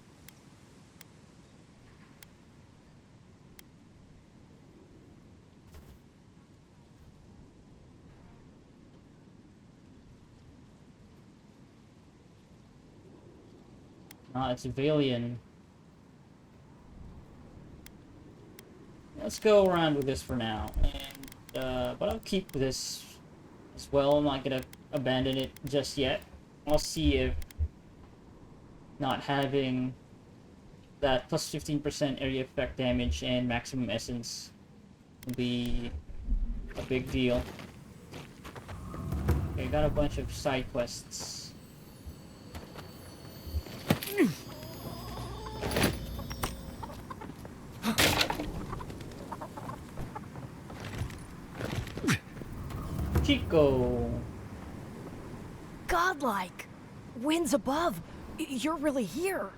Ah, it's Valian. Let's go around with this for now, and but I'll keep this as well. I'm not gonna abandon it just yet. I'll see if not having that plus 15% area effect damage and maximum essence will be a big deal. Okay, got a bunch of side quests. Chico. Godlike. Winds above. You're really here.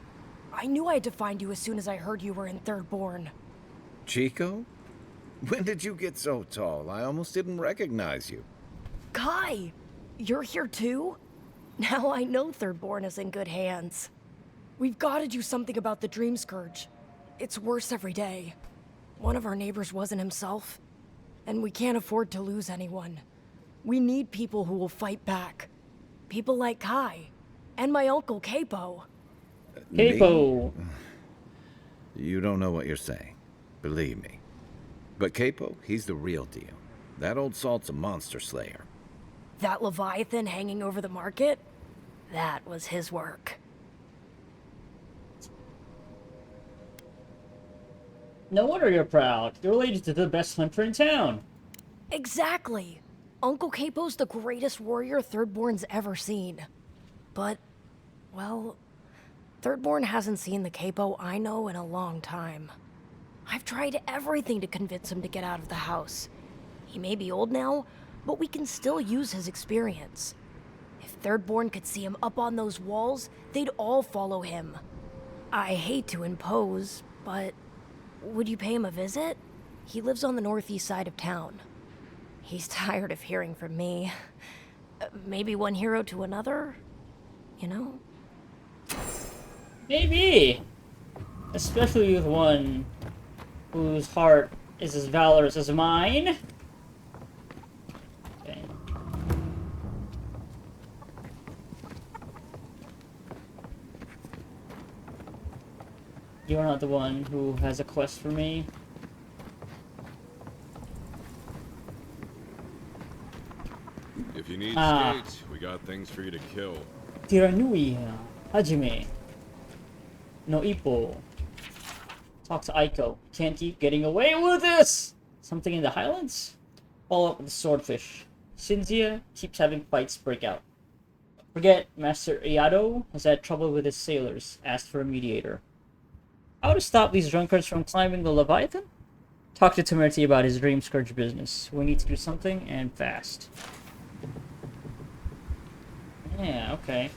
I knew I had to find you as soon as I heard you were in Thirdborn. Chico? When did you get so tall? I almost didn't recognize you. Kai! You're here too? Now I know Thirdborn is in good hands. We've got to do something about the Dream Scourge. It's worse every day. One of our neighbors wasn't himself, and we can't afford to lose anyone. We need people who will fight back. People like Kai, and my uncle Capo. Capo! You don't know what you're saying. Believe me. But Capo, he's the real deal. That old salt's a monster slayer. That Leviathan hanging over the market? That was his work. No wonder you're proud. You're related to the best hunter in town. Exactly. Uncle Capo's the greatest warrior Thirdborn's ever seen. But, well, Thirdborn hasn't seen the Capo I know in a long time. I've tried everything to convince him to get out of the house. He may be old now, but we can still use his experience. If Thirdborn could see him up on those walls, they'd all follow him. I hate to impose, but would you pay him a visit? He lives on the northeast side of town. He's tired of hearing from me. Maybe one hero to another? You know? Maybe. Especially with one whose heart is as valorous as mine. Okay. You're not the one who has a quest for me. If you need skates, we got things for you to kill. Tiranui, Hajime. No Ippo. Talk to Aiko. Can't keep getting away with this! Something in the Highlands? Follow up with the swordfish. Shinzia keeps having fights break out. Forget Master Iado has had trouble with his sailors. Asked for a mediator. How to stop these drunkards from climbing the Leviathan? Talk to Temerity about his Dream Scourge business. We need to do something, and fast. Yeah, okay.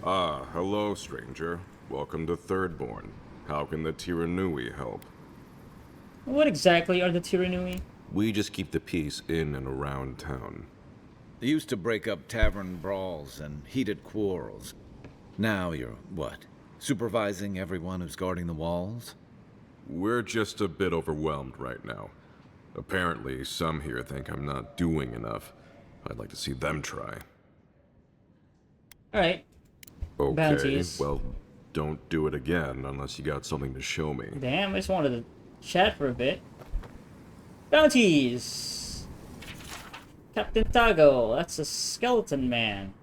Ah, hello, stranger. Welcome to Thirdborn. How can the Tiranui help? What exactly are the Tiranui? We just keep the peace in and around town. They used to break up tavern brawls and heated quarrels. Now you're, what, supervising everyone who's guarding the walls? We're just a bit overwhelmed right now. Apparently, some here think I'm not doing enough. I'd like to see them try. Alright. Okay, Bounties. well, don't do it again unless you got something to show me. Damn, I just wanted to chat for a bit. Bounties! Captain Tago, that's a skeleton man.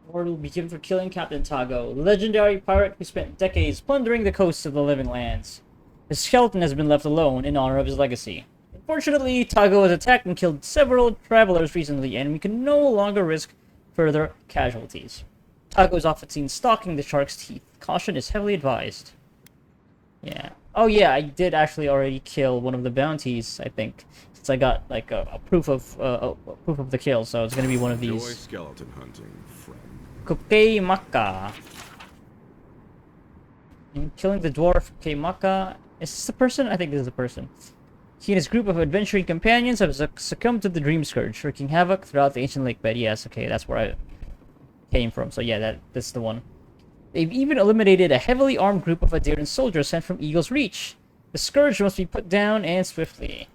Award will be given for killing Captain Tago, the legendary pirate who spent decades plundering the coasts of the living lands. His skeleton has been left alone in honor of his legacy. Unfortunately, Tago was attacked and killed several travelers recently, and we can no longer risk further casualties. Tago is often seen stalking the shark's teeth. Caution is heavily advised. Yeah. Oh yeah, I did actually already kill one of the bounties, I think. Since I got like a proof of the kill, so it's gonna be one of these. Enjoy skeleton hunting, friend. Keimaka. And killing the dwarf Keimaka. Is this a person? I think this is a person. He and his group of adventuring companions have succumbed to the Dream Scourge, wreaking havoc throughout the ancient lake bed. Yes, okay, that's where I came from. So yeah, that's the one. They've even eliminated a heavily armed group of adherent soldiers sent from Eagle's Reach. The Scourge must be put down, and swiftly.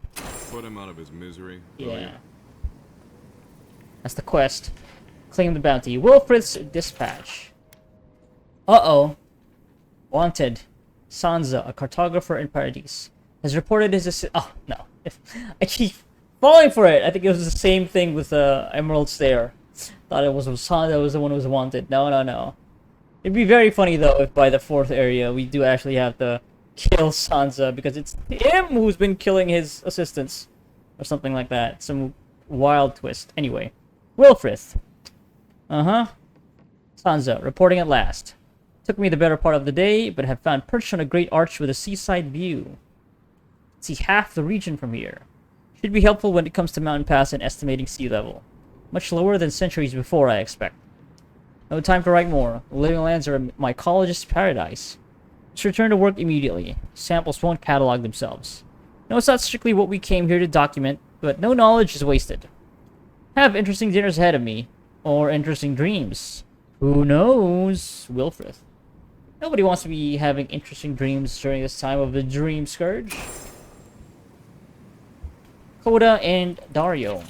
Put him out of his misery. Yeah. That's the quest. Claim the bounty. Wilfred's dispatch. Uh-oh. Wanted. Sansa, a cartographer in Paradise, has reported his oh, no. I keep falling for it. I think it was the same thing with Emerald Stair. Thought it was Sansa was the one who was wanted. No. It'd be very funny, though, if by the 4th area we do actually have to kill Sansa, because it's him who's been killing his assistants. Or something like that. Some wild twist. Anyway. Wilfrith. Sansa, reporting at last. Took me the better part of the day, but have found perched on a great arch with a seaside view. See half the region from here. Should be helpful when it comes to mountain pass and estimating sea level. Much lower than centuries before, I expect. No time to write more. The living lands are my college's paradise. Let's return to work immediately. Samples won't catalog themselves. No, it's not strictly what we came here to document, but no knowledge is wasted. Have interesting dinners ahead of me. Or interesting dreams. Who knows? Wilfrith. Nobody wants to be having interesting dreams during this time of the Dream Scourge. Coda and Dario.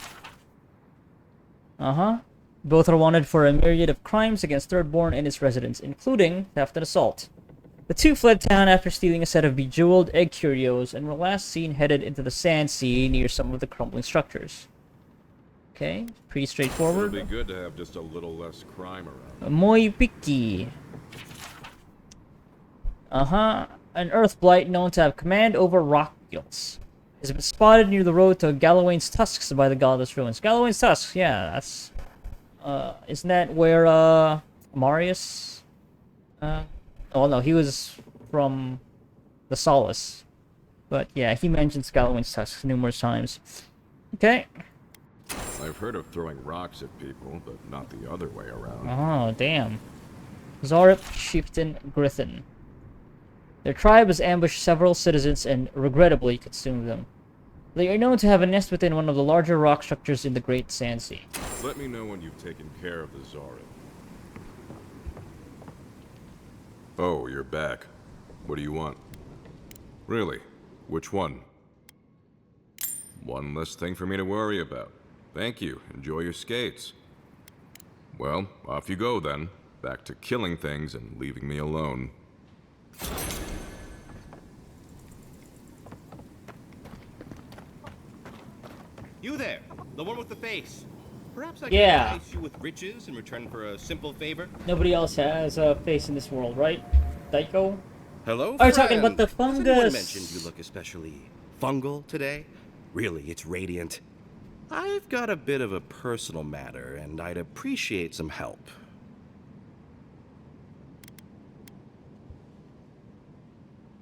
Both are wanted for a myriad of crimes against Thirdborn and its residents, including theft and assault. The two fled town after stealing a set of bejeweled egg curios and were last seen headed into the Sand Sea near some of the crumbling structures. Okay, pretty straightforward. It'll be good to have just a little less crime around. Muy picky. An earth blight known to have command over rock guilds has been spotted near the road to Gallowayne's Tusks by the Godless Ruins. Gallowayne's Tusks, yeah, that's... isn't that where, Marius... oh no, he was from the Solace. But yeah, he mentions Gallowayne's Tusks numerous times. Okay. I've heard of throwing rocks at people, but not the other way around. Oh, damn. Zorip, Chieftain, Grithin. Their tribe has ambushed several citizens and, regrettably, consumed them. They are known to have a nest within one of the larger rock structures in the Great Sand Sea. Let me know when you've taken care of the Zorip. Oh, you're back. What do you want? Really? Which one? One less thing for me to worry about. Thank you. Enjoy your skates. Well, off you go then. Back to killing things and leaving me alone. You there, the one with the face. Perhaps I can entice you with riches in return for a simple favor? Nobody else has a face in this world, right? Daiko? Hello, Are you talking about the fungus? Has anyone mentioned you look especially fungal today? Really, it's radiant. I've got a bit of a personal matter, and I'd appreciate some help.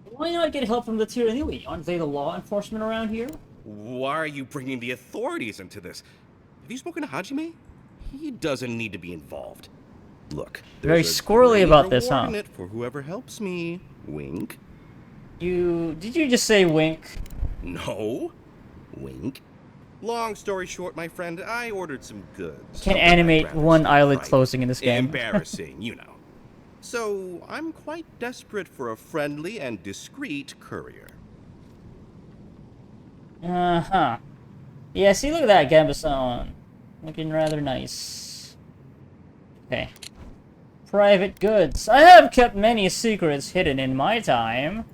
Why not get help from the Tyranui? Aren't they the law enforcement around here? Why are you bringing the authorities into this? Have you spoken to Hajime? He doesn't need to be involved. Look, very squirrely about this, huh? It for whoever helps me. Wink. Did you just say wink? No. Wink. Long story short, my friend, I ordered some goods. Can't animate one eyelid closing in this game. Embarrassing, you know. So, I'm quite desperate for a friendly and discreet courier. Uh-huh. Yeah, see, look at that Gambason. Looking rather nice. Okay. Private goods. I have kept many secrets hidden in my time.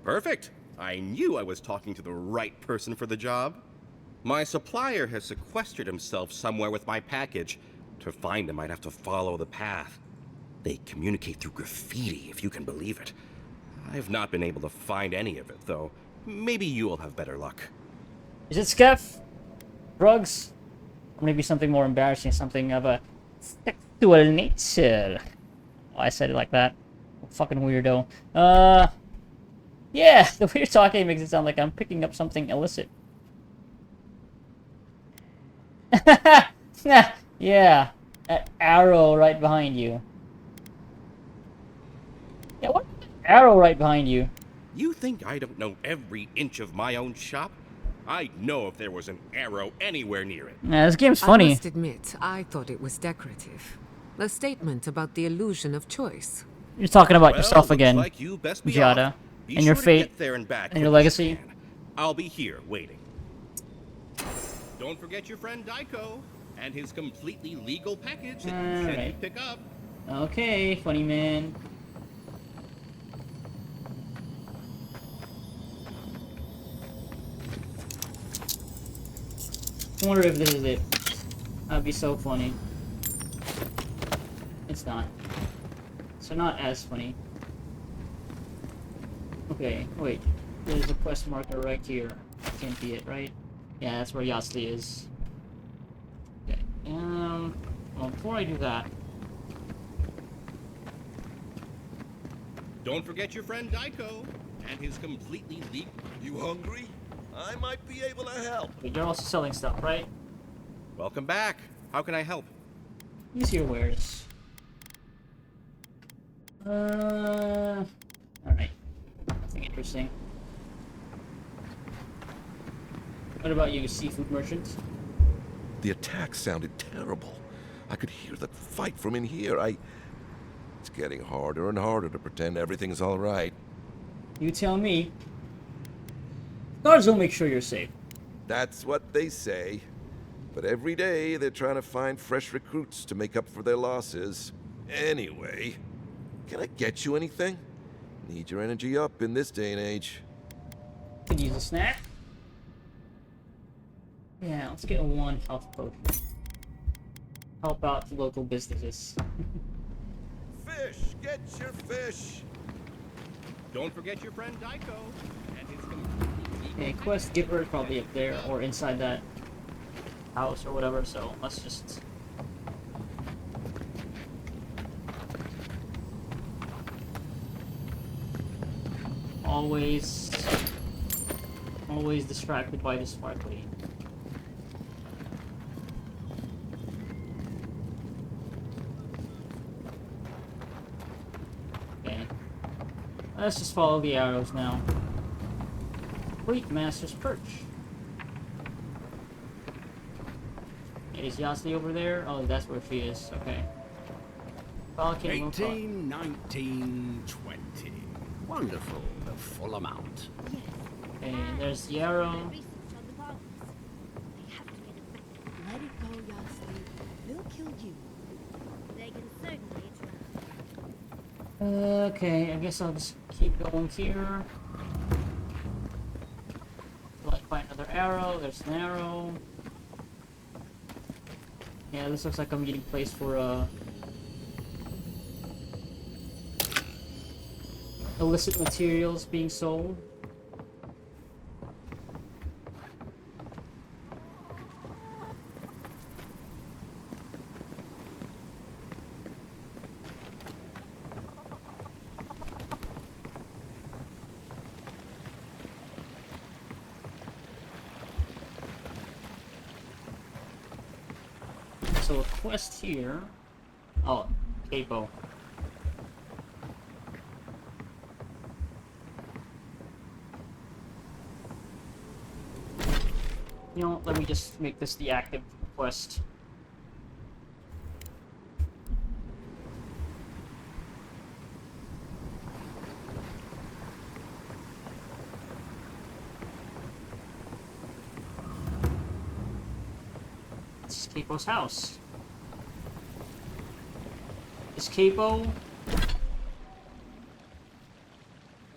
Perfect. I knew I was talking to the right person for the job. My supplier has sequestered himself somewhere with my package. To find him, I'd have to follow the path. They communicate through graffiti, if you can believe it. I've not been able to find any of it, though. Maybe you'll have better luck. Is it skeff? Drugs? Or maybe something more embarrassing, something of a sexual nature. Oh, I said it like that. Fucking weirdo. Yeah, the way you're talking makes it sound like I'm picking up something illicit. Yeah, an arrow right behind you. Yeah, what? Arrow right behind you. You think I don't know every inch of my own shop? I'd know if there was an arrow anywhere near it. Yeah, this game's funny. I must admit, I thought it was decorative. A statement about the illusion of choice. You're talking about yourself again, like you best be Giada, off. Be and your sure to fate, get there and back and your quick as you legacy. can. I'll be here waiting. Don't forget your friend Daiko and his completely legal package that you said you'd pick up. Okay, funny man. I wonder if this is it. That'd be so funny. It's not. So not as funny. Okay, wait. There's a quest marker right here. Can't be it, right? Yeah, that's where Yasli is. Okay. Well, before I do that, Don't forget your friend Daiko and his completely legal. You hungry? I might be able to help. wait, you're also selling stuff, right? Welcome back. How can I help? Use your wares. Alright. Nothing interesting. What about you, seafood merchant? The attack sounded terrible. I could hear the fight from in here. It's getting harder and harder to pretend everything's all right. You tell me. Guards will make sure you're safe. That's what they say. But every day they're trying to find fresh recruits to make up for their losses. Anyway, can I get you anything? Need your energy up in this day and age. Could use a snack. Yeah, let's get one health potion. Help out the local businesses. Fish! Get your fish! Don't forget your friend Daiko. And his Okay, quest giver is probably up there or inside that house or whatever, so let's just... Always distracted by the sparkly. Okay. Let's just follow the arrows now. Fleet Master's Perch. Is Yasli over there? Oh, that's where she is. Okay. 18, 19, 20. Wonderful. The full amount. Okay, there's the arrow. Let it go, Yasli. They'll kill you. They can certainly try. Okay, I guess I'll just keep going here. Like find another arrow. There's an arrow. Yeah, this looks like a meeting place for illicit materials being sold. So a quest here. Oh, capo. You know, let me just make this the active quest. It's Capo's house. Is Capo?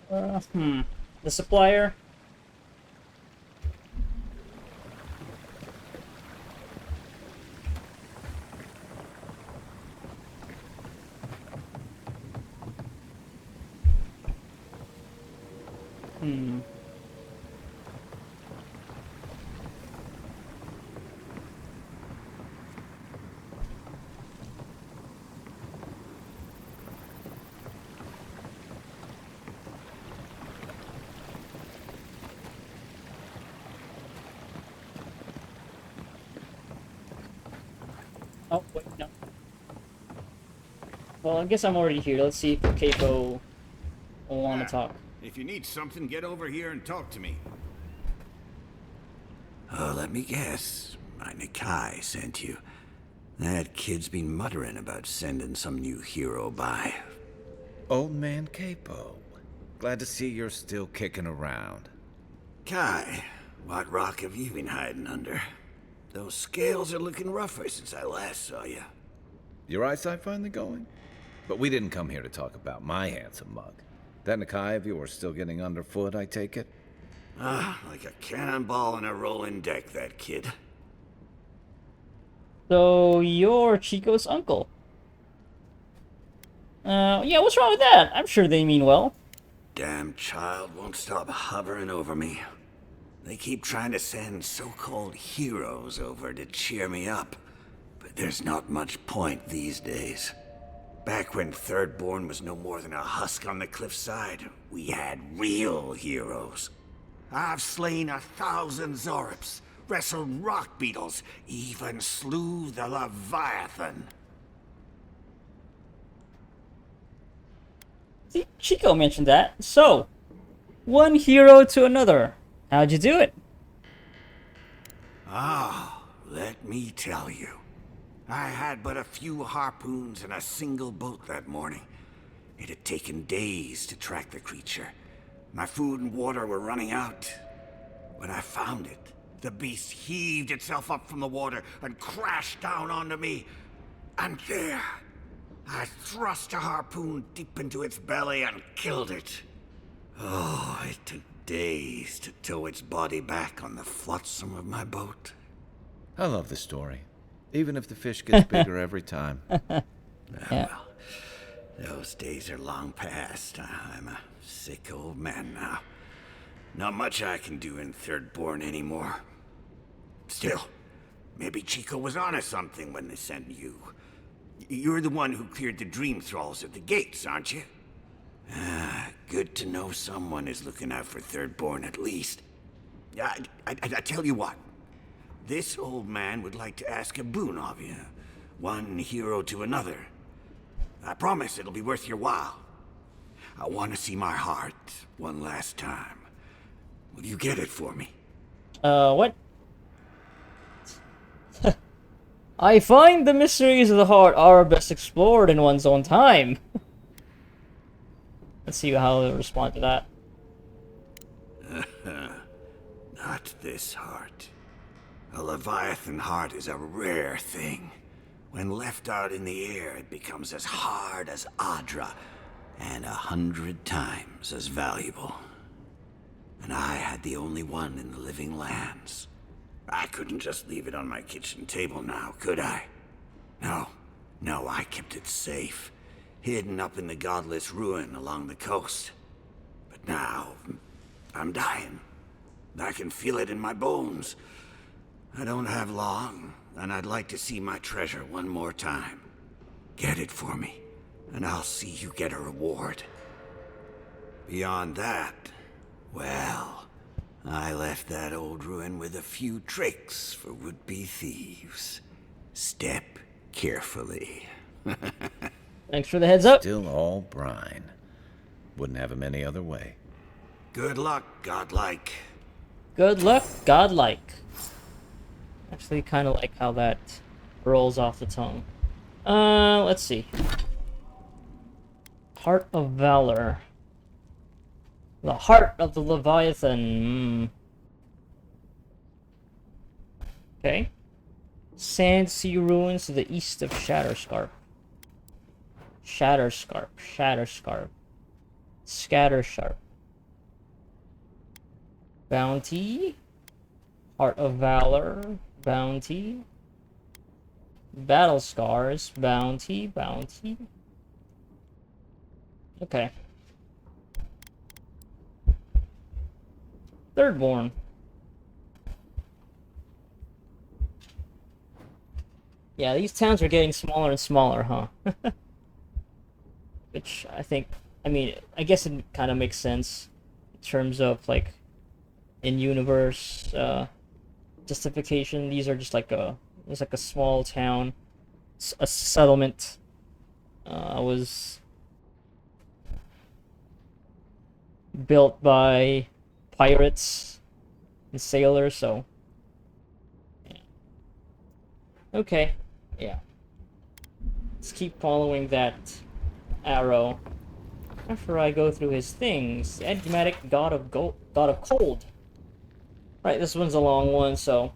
The supplier? Oh, wait, no. Well, I guess I'm already here. Let's see if Capo will want to talk. If you need something, get over here and talk to me. Oh, let me guess. My Nikai sent you. That kid's been muttering about sending some new hero by. Old man Capo. Glad to see you're still kicking around. Kai, what rock have you been hiding under? Those scales are looking rougher since I last saw you. Your eyesight finally going? But we didn't come here to talk about my handsome mug. That Nikai of yours still getting underfoot, I take it? Ah, like a cannonball in a rolling deck, that kid. So, you're Chico's uncle. Yeah, what's wrong with that? I'm sure they mean well. Damn child won't stop hovering over me. They keep trying to send so-called heroes over to cheer me up. But there's not much point these days. Back when Thirdborn was no more than a husk on the cliffside, we had real heroes. I've slain 1,000 Zorips, wrestled rock beetles, even slew the Leviathan. See, Chico mentioned that. So, one hero to another. How'd you do it? Ah, let me tell you. I had but a few harpoons and a single boat that morning. It had taken days to track the creature. My food and water were running out. When I found it, the beast heaved itself up from the water and crashed down onto me. And there, I thrust a harpoon deep into its belly and killed it. Oh, it took days to tow its body back on the flotsam of my boat. I love the story, even if the fish gets bigger every time. Well, those days are long past. I'm a sick old man now. Not much I can do in Thirdborn anymore. Still, maybe Chico was onto something when they sent you. You're the one who cleared the dream thralls at the gates, aren't you? Ah, good to know someone is looking out for Thirdborn at least. I tell you what. This old man would like to ask a boon of you. One hero to another. I promise it'll be worth your while. I want to see my heart one last time. Will you get it for me? What? I find the mysteries of the heart are best explored in one's own time. Let's see how they'll respond to that. Not this heart. A Leviathan heart is a rare thing. When left out in the air, it becomes as hard as Adra, and 100 times as valuable. And I had the only one in the living lands. I couldn't just leave it on my kitchen table now, could I? No, I kept it safe, hidden up in the godless ruin along the coast. But now, I'm dying. I can feel it in my bones. I don't have long, and I'd like to see my treasure one more time. Get it for me, and I'll see you get a reward. Beyond that, well, I left that old ruin with a few tricks for would-be thieves. Step carefully. Thanks for the heads up. Still all brine. Wouldn't have him any other way. Good luck, godlike. Good luck, godlike. Actually, kind of like how that rolls off the tongue. Let's see. Heart of Valor. The Heart of the Leviathan. Okay. Sand Sea Ruins to the east of Shatterscarp. Shatterscarp. Scattersharp. Bounty. Heart of Valor. Bounty. Battle Scars. Bounty. Okay. Thirdborn. Yeah, these towns are getting smaller and smaller, huh? Which I guess it kind of makes sense in terms of like in-universe justification. These are just like it's like a small town, a settlement. Was built by pirates and sailors, so yeah. Okay, yeah. Let's keep following that arrow. After I go through his things, the enigmatic god of cold. Right, this one's a long one, so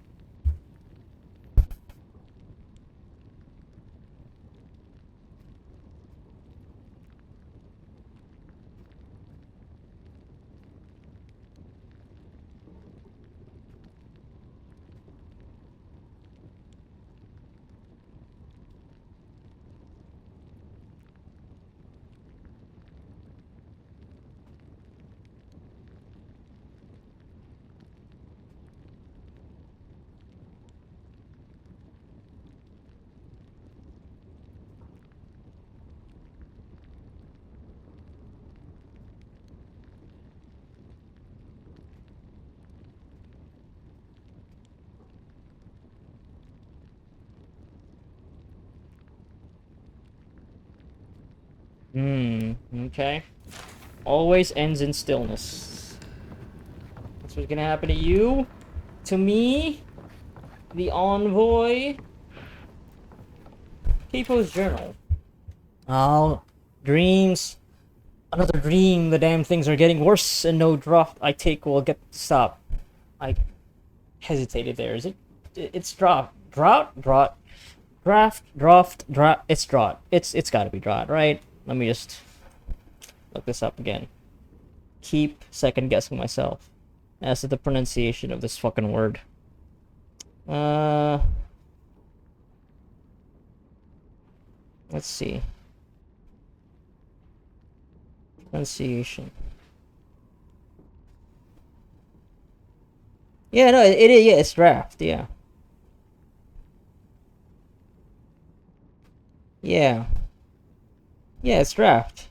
okay. always ends in stillness. That's what's gonna happen to you, to me, the envoy. People's journal. Oh, dreams. Another dream. The damn things are getting worse, and no draft I take will get to stop. I hesitated there. Is it? It's draft. It's drought. It's gotta be drought, right? Let me just look this up again. Keep second guessing myself as to the pronunciation of this fucking word. Let's see. Pronunciation. Yeah, no, it is. Yeah, it's draft. Yeah. Yeah. Yeah, it's draft.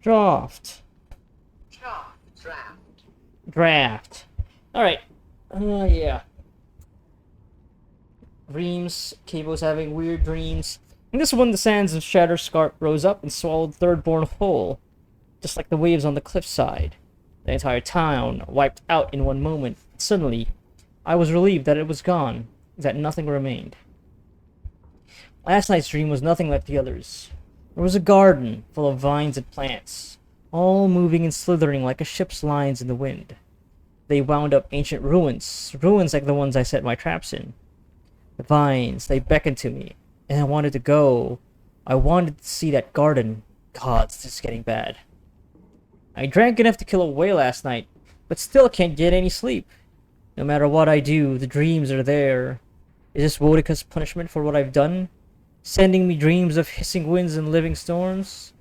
Draft. Draft. Alright. Yeah. Dreams. Cabo's having weird dreams. In this one, the sands of Shatterscarp rose up and swallowed Thirdborn whole, just like the waves on the cliffside. The entire town wiped out in one moment. Suddenly, I was relieved that it was gone, that nothing remained. Last night's dream was nothing like the others. There was a garden full of vines and plants, all moving and slithering like a ship's lines in the wind. They wound up ancient ruins like the ones I set my traps in. The vines, they beckoned to me, and I wanted to go. I wanted to see that garden. God, this is getting bad. I drank enough to kill a whale last night, but still can't get any sleep. No matter what I do, the dreams are there. Is this Wodika's punishment for what I've done? Sending me dreams of hissing winds and living storms?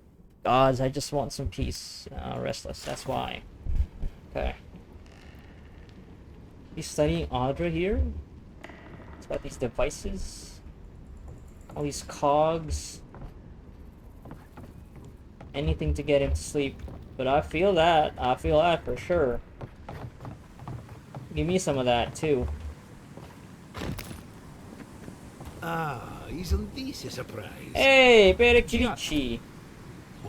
Gods, I just want some peace. Restless, that's why. Okay. He's studying Audra here? It's got these devices. All these cogs. Anything to get him to sleep. But I feel that. I feel that for sure. Give me some of that, too. Ah, isn't this a surprise? Hey, Perikirichi.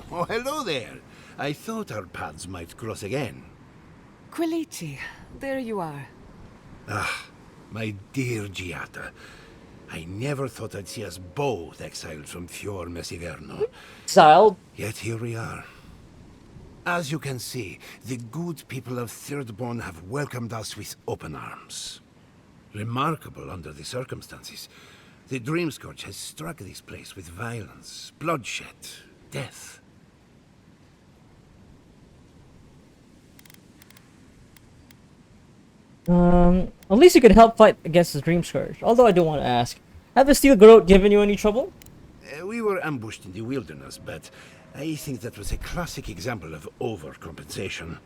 Oh, hello there. I thought our paths might cross again. Quilici, there you are. Ah, my dear Giata. I never thought I'd see us both exiled from Fior Messiverno. Exiled? Yet here we are. As you can see, the good people of Thirdborn have welcomed us with open arms. Remarkable under the circumstances. The Dreamscourge has struck this place with violence, bloodshed, death. At least you could help fight against the Dreamscourge. Although I do want to ask, have the Steel Garrote given you any trouble? We were ambushed in the wilderness, but I think that was a classic example of overcompensation.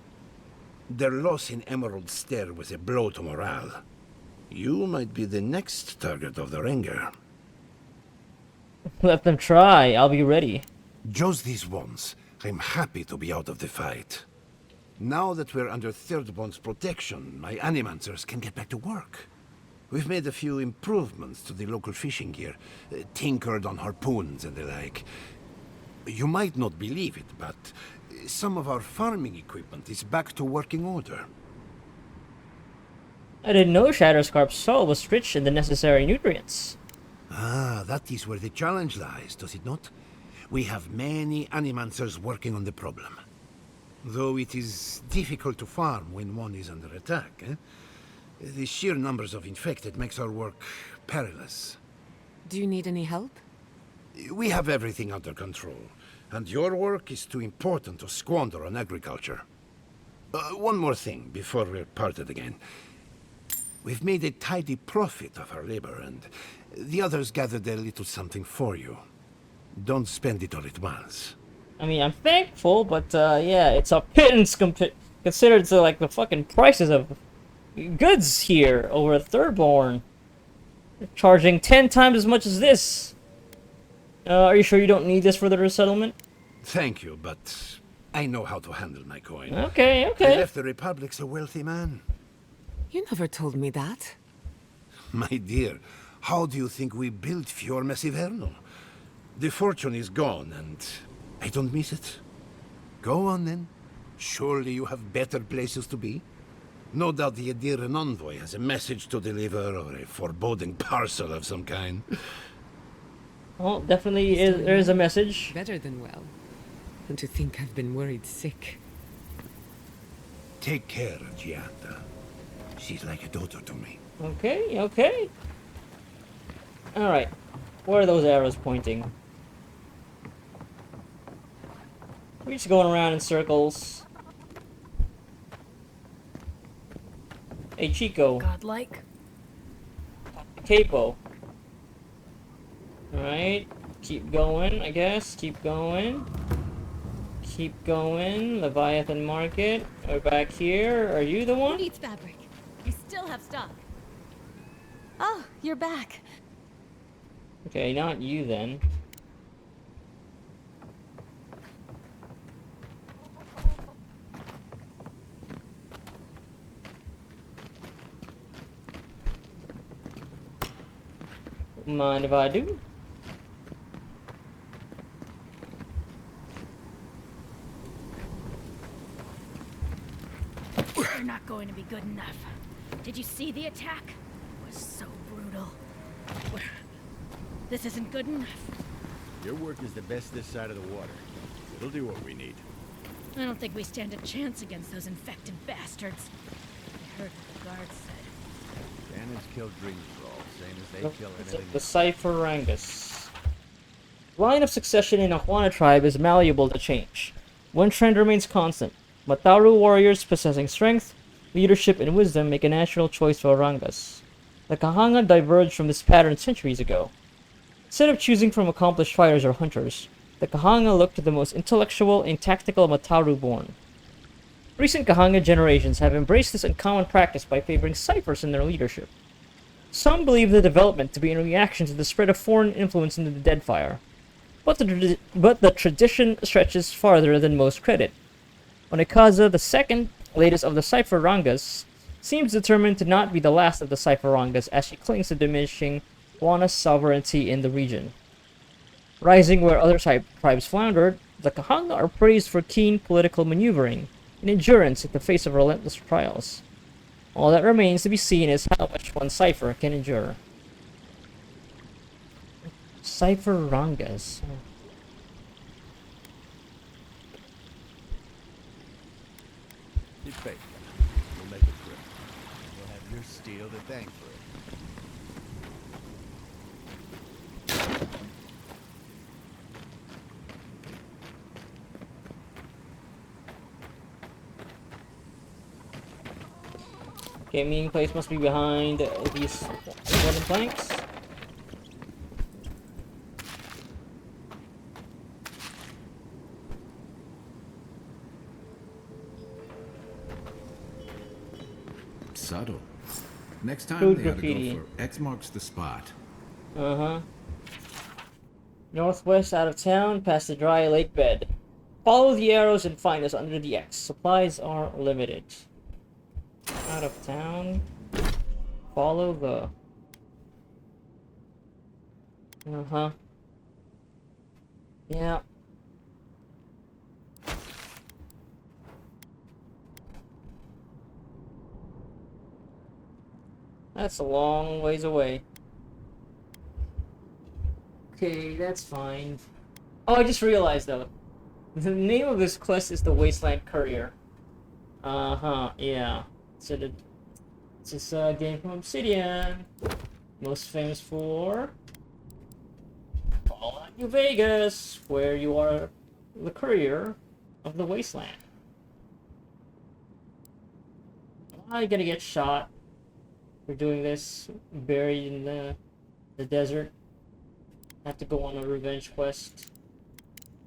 Their loss in Emerald Stair was a blow to morale. You might be the next target of their anger. Let them try. I'll be ready. Just this once, I'm happy to be out of the fight. Now that we're under Thirdborn's protection, my animancers can get back to work. We've made a few improvements to the local fishing gear, tinkered on harpoons and the like. You might not believe it, but some of our farming equipment is back to working order. I didn't know Shatterscarp's soil was rich in the necessary nutrients. Ah, that is where the challenge lies, does it not? We have many animancers working on the problem. Though it is difficult to farm when one is under attack, eh? The sheer numbers of infected makes our work perilous. Do you need any help? We have everything under control, and your work is too important to squander on agriculture. One more thing before we're parted again. We've made a tidy profit of our labor, and the others gathered a little something for you. Don't spend it all at once. I mean, I'm thankful, but yeah, it's a pittance considered to like the fucking prices of goods here over at Thirdborn. They're charging 10 times as much as this. Are you sure you don't need this for the resettlement? Thank you, but I know how to handle my coin. Okay, I okay. left the Republic's a wealthy man. You never told me that. My dear, how do you think we built Fiorme Siverno? The fortune is gone, and I don't miss it. Go on, then. Surely you have better places to be. No doubt the Ediran envoy has a message to deliver, or a foreboding parcel of some kind. Well, definitely there is a message. Better than well. And to think I've been worried sick. Take care, Giada. She's like a daughter to me. Okay, okay. Alright. Where are those arrows pointing? We're just going around in circles. Hey, Chico. Godlike. Capo. Alright. Keep going, I guess. Keep going. Keep going. Leviathan Market. We're back here. Are you the Who one? needs fabric? We still have stock. Oh, you're back. Okay, not you then. Mind if I do? You're not going to be good enough. Did you see the attack? It was so brutal. This isn't good enough. Your work is the best this side of the water. It'll do what we need. I don't think we stand a chance against those infected bastards. I heard what the guards said. Cannons kill dream thralls, same as they kill anything. The Cypherangus. Line of succession in Ahuana tribe is malleable to change. One trend remains constant. Mataru warriors possessing strength, leadership, and wisdom make a natural choice for Arangas. The Kahanga diverged from this pattern centuries ago. Instead of choosing from accomplished fighters or hunters, the Kahanga looked to the most intellectual and tactical Mataru born. Recent Kahanga generations have embraced this uncommon practice by favoring ciphers in their leadership. Some believe the development to be in reaction to the spread of foreign influence into the Deadfire, but the tradition stretches farther than most credit. Onikaza II, latest of the Cypherangas, seems determined to not be the last of the Cypherangas as she clings to diminishing Wana's sovereignty in the region. Rising where other tribes floundered, the Kahanga are praised for keen political maneuvering and endurance in the face of relentless trials. All that remains to be seen is how much one cipher can endure. Cypherangas. Keep faith. We'll make it through. We'll have your steel to thank for it. Okay, meeting place must be behind these wooden planks. Subtle. Next time Food they ought to graffiti. go for X marks the spot. Uh-huh. Northwest out of town, past the dry lake bed. Follow the arrows and find us under the X. Supplies are limited. Out of town. Follow the... Uh-huh. Yeah. That's a long ways away. Okay, that's fine. Oh, I just realized though. The name of this quest is the Wasteland Courier. Uh-huh, yeah. So it's this game from Obsidian. Most famous for Fallout New Vegas, where you are the courier of the Wasteland. I'm gonna get shot for doing this, buried in the desert. I have to go on a revenge quest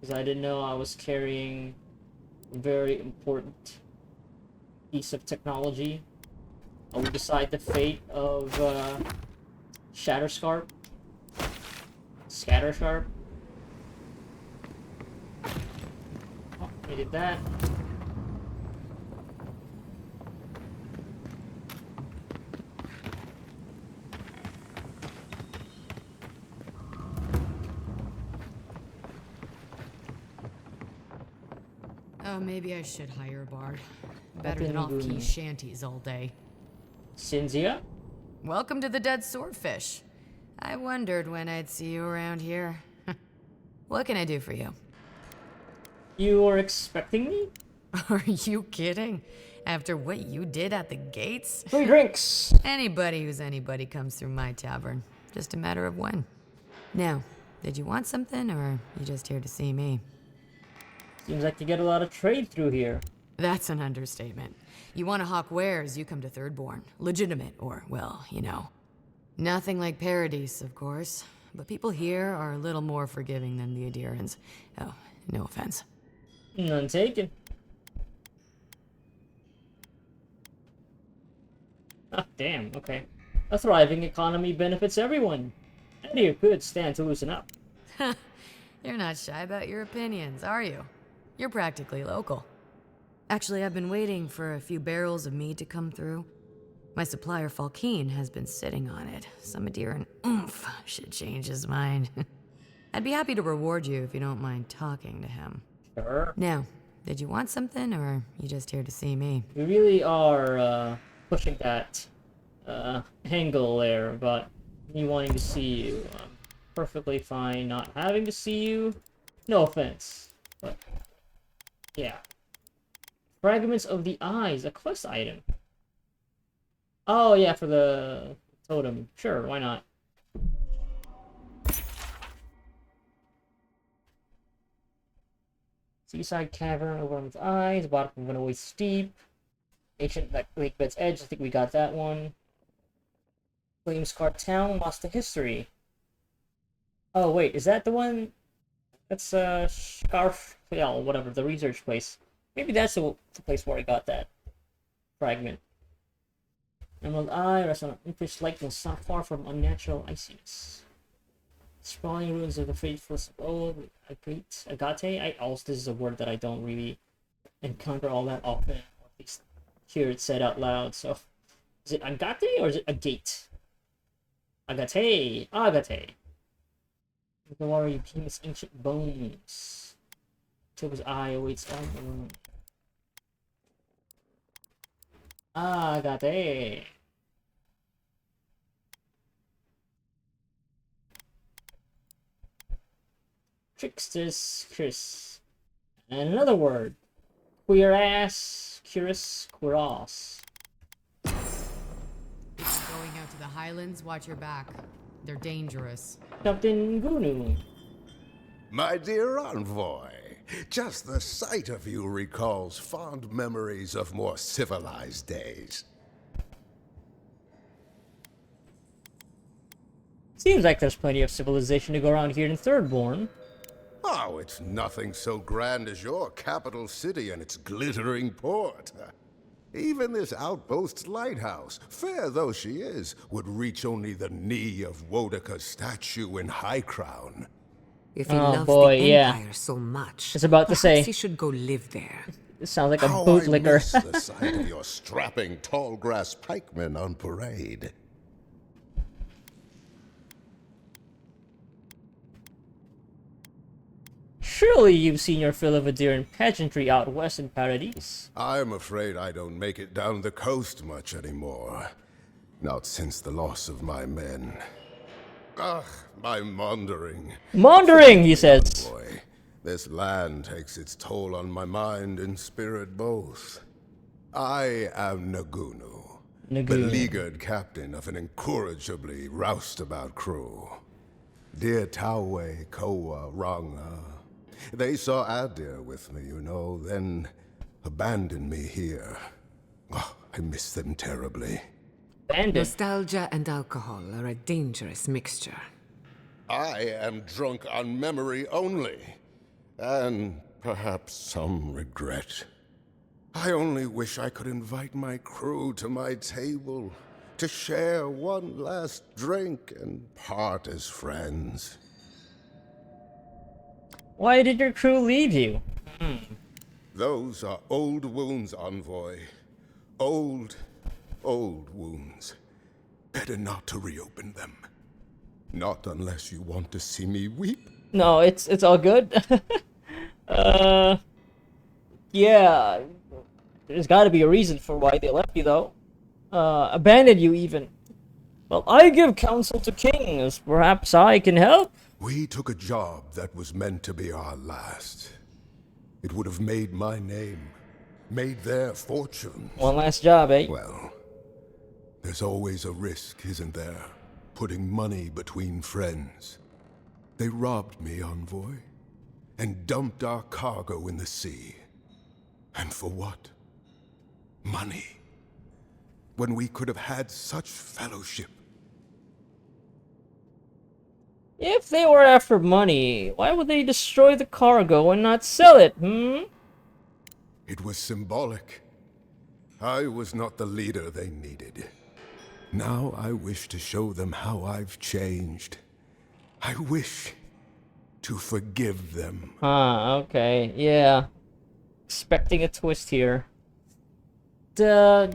because I didn't know I was carrying a very important piece of technology. will decide the fate of Shatterscarp. Scattersharp. Oh, we did that. Oh, maybe I should hire a bard. Better than Open off-key room. shanties all day. Cynthia? Welcome to the Dead Swordfish. I wondered when I'd see you around here. What can I do for you? You were expecting me? Are you kidding? After what you did at the gates? Free drinks! Anybody who's anybody comes through my tavern. Just a matter of when. Now, did you want something, or are you just here to see me? Seems like you get a lot of trade through here. That's an understatement. You want to hawk wares, you come to Thirdborn. Legitimate, or, well, you know. Nothing like Paradise, of course. But people here are a little more forgiving than the Adirans. Oh, no offense. None taken. Ah, damn, okay. A thriving economy benefits everyone. Adir could stand to loosen up. You're not shy about your opinions, are you? You're practically local. Actually, I've been waiting for a few barrels of mead to come through. My supplier, Falkeen, has been sitting on it. Some Adiran oomph should change his mind. I'd be happy to reward you if you don't mind talking to him. Sure. Now, did you want something, or are you just here to see me? We really are pushing that angle there, but me wanting to see you. I'm perfectly fine not having to see you. No offense, but yeah. Fragments of the eyes, a quest item. Oh yeah, for the totem. Sure, why not? Seaside cavern over on its eyes, bottom of runaway steep. Ancient lake bed's edge, I think we got that one. Flame scarred town, lost to history. Oh wait, is that the one? That's Scarf, yeah, whatever, the research place. Maybe that's the place where I got that fragment. Emerald Eye rests on an increased likeness not far from unnatural iciness. Sprawling ruins of the faithless of old, Agate. Also, this is a word that I don't really encounter all that often, or at least hear it said out loud. So, is it Agate or is it Agate? Agate! Agate! The warrior you became its ancient bones. Toba's eye awaits all alone. Agate! Trickster's Chris. And another word. Queer ass, Curious, Queros. If you're going out to the Highlands, watch your back. They're dangerous. Captain Gunu. My dear envoy, just the sight of you recalls fond memories of more civilized days. Seems like there's plenty of civilization to go around here in Thirdborn. Oh, it's nothing so grand as your capital city and its glittering port. Even this outpost's lighthouse, fair though she is, would reach only the knee of Wodaka's statue in High Crown. If he Oh, loves boy, the yeah. Empire so much, I was about to say. he should go live there. It sounds like a How bootlicker. I miss the sight of your strapping tall grass pikemen on parade. Surely you've seen your fill of Adiran pageantry out west in Paradise. I'm afraid I don't make it down the coast much anymore. Not since the loss of my men. Ugh, my maundering. Maundering, he says. Boy, this land takes its toll on my mind and spirit both. I am Nagunu, beleaguered captain of an incorrigibly roustabout crew. Dear Tawe, Koa, Ranga. They saw Adir with me, you know, then abandoned me here. Oh, I miss them terribly. Nostalgia and alcohol are a dangerous mixture. I am drunk on memory only, and perhaps some regret. I only wish I could invite my crew to my table to share one last drink and part as friends. Why did your crew leave you? Those are old wounds, Envoy. Old, old wounds. Better not to reopen them. Not unless you want to see me weep. No, it's all good. Yeah. There's gotta be a reason for why they left you, though. Abandoned you, even. Well, I give counsel to kings. Perhaps I can help? We took a job that was meant to be our last. It would have made my name, made their fortune. One last job, eh? Well, there's always a risk, isn't there? Putting money between friends. They robbed me, Envoy, and dumped our cargo in the sea. And for what? Money. When we could have had such fellowship. If they were after money, why would they destroy the cargo and not sell it, It was symbolic. I was not the leader they needed. Now I wish to show them how I've changed. I wish to forgive them. Okay, yeah. Expecting a twist here. If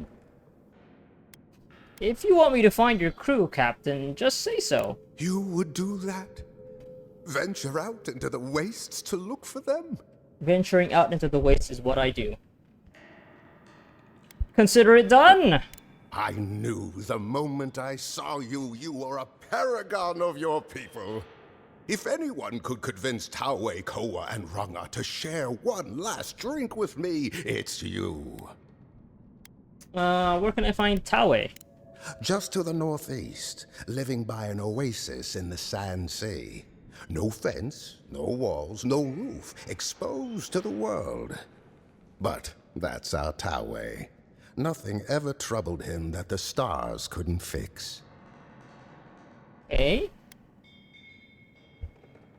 you want me to find your crew, Captain, just say so. You would do that? Venture out into the wastes to look for them? Venturing out into the wastes is what I do. Consider it done! I knew the moment I saw you, you were a paragon of your people. If anyone could convince Taue, Koa, and Runga to share one last drink with me, it's you. Where can I find Taue? Just to the northeast, living by an oasis in the Sand Sea. No fence, no walls, no roof, exposed to the world. But that's our Taue. Nothing ever troubled him that the stars couldn't fix. Eh?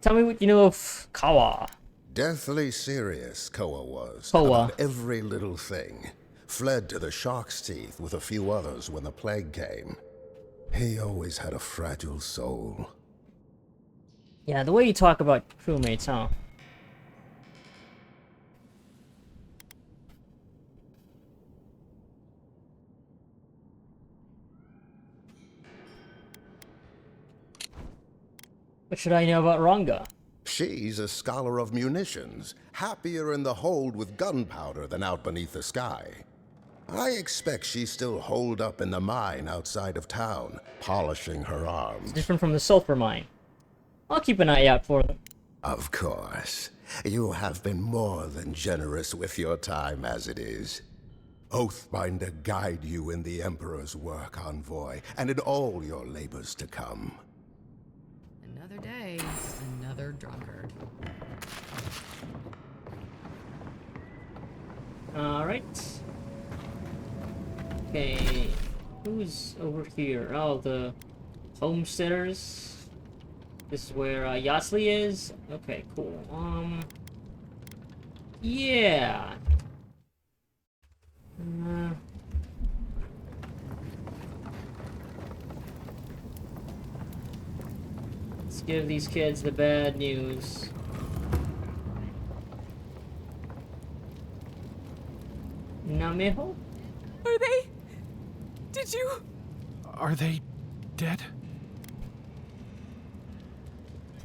Tell me what you know of Kawa. Deathly serious, Koa was. Koa. About every little thing. Fled to the shark's teeth with a few others when the plague came. He always had a fragile soul. Yeah, the way you talk about crewmates, huh? What should I know about Runga? She's a scholar of munitions, happier in the hold with gunpowder than out beneath the sky. I expect she's still holed up in the mine outside of town, polishing her arms. It's different from the sulfur mine. I'll keep an eye out for them. Of course. You have been more than generous with your time as it is. Oathbinder guide you in the Emperor's work, Envoy, and in all your labors to come. Another day, another drunkard. Alright. Okay, who's over here? Oh, the homesteaders. This is where Yasli is. Okay, cool. Yeah. Let's give these kids the bad news. Nameho? Are they? Did you? Are they dead?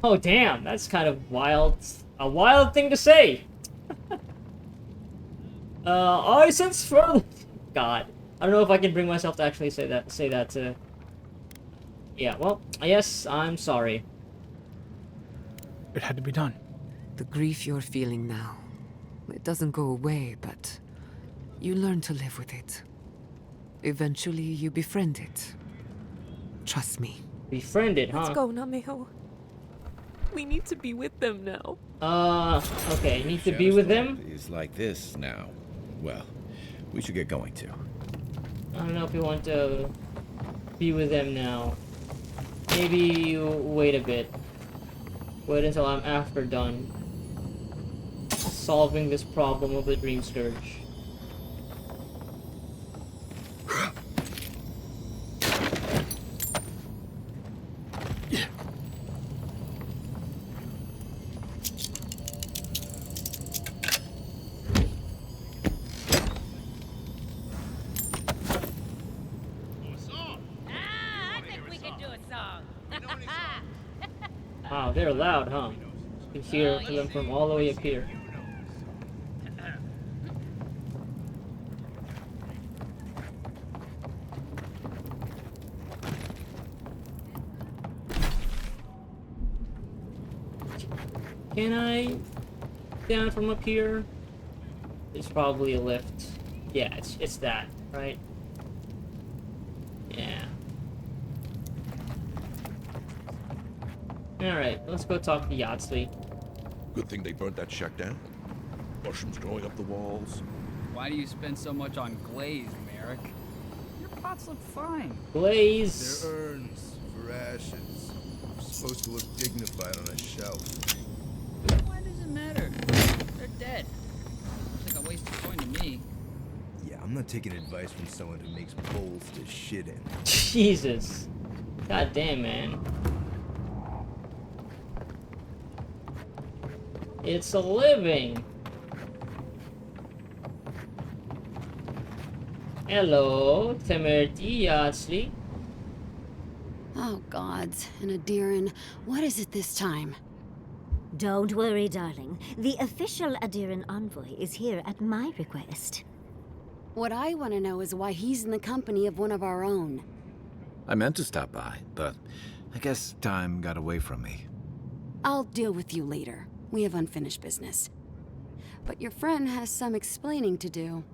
Oh damn, that's kind of wild. A wild thing to say. I sense further. God, I don't know if I can bring myself to actually say that. Yeah, well, yes, I'm sorry. It had to be done. The grief you're feeling now, it doesn't go away, but you learn to live with it. Eventually, you befriend it. Trust me. Befriended, huh? Let's go, Nameho. We need to be with them now. Okay, need to be with them? Is like this now. Well, we should get going too. I don't know if we want to be with them now. Maybe wait a bit. Wait until I'm after done solving this problem of the Dream Scourge. Wow, they're loud, huh? You can hear them from all the way up here. Can I down from up here? There's probably a lift. Yeah, it's that, right? Yeah. Alright, let's go talk to Yardsley. Good thing they burnt that shack down. Mushrooms growing up the walls. Why do you spend so much on glaze, Merrick? Your pots look fine. Glaze. They're urns for ashes. Supposed to look dignified on a shelf. Why does it matter? They're dead. Looks like a waste of coin to me. Yeah, I'm not taking advice from someone who makes bowls to shit in. Jesus. God damn, man. It's a living. Hello, Temerity Yardsley. Oh, gods. And Adiran, what is it this time? Don't worry, darling. The official Adiran envoy is here at my request. What I want to know is why he's in the company of one of our own. I meant to stop by, but I guess time got away from me. I'll deal with you later. We have unfinished business. But your friend has some explaining to do.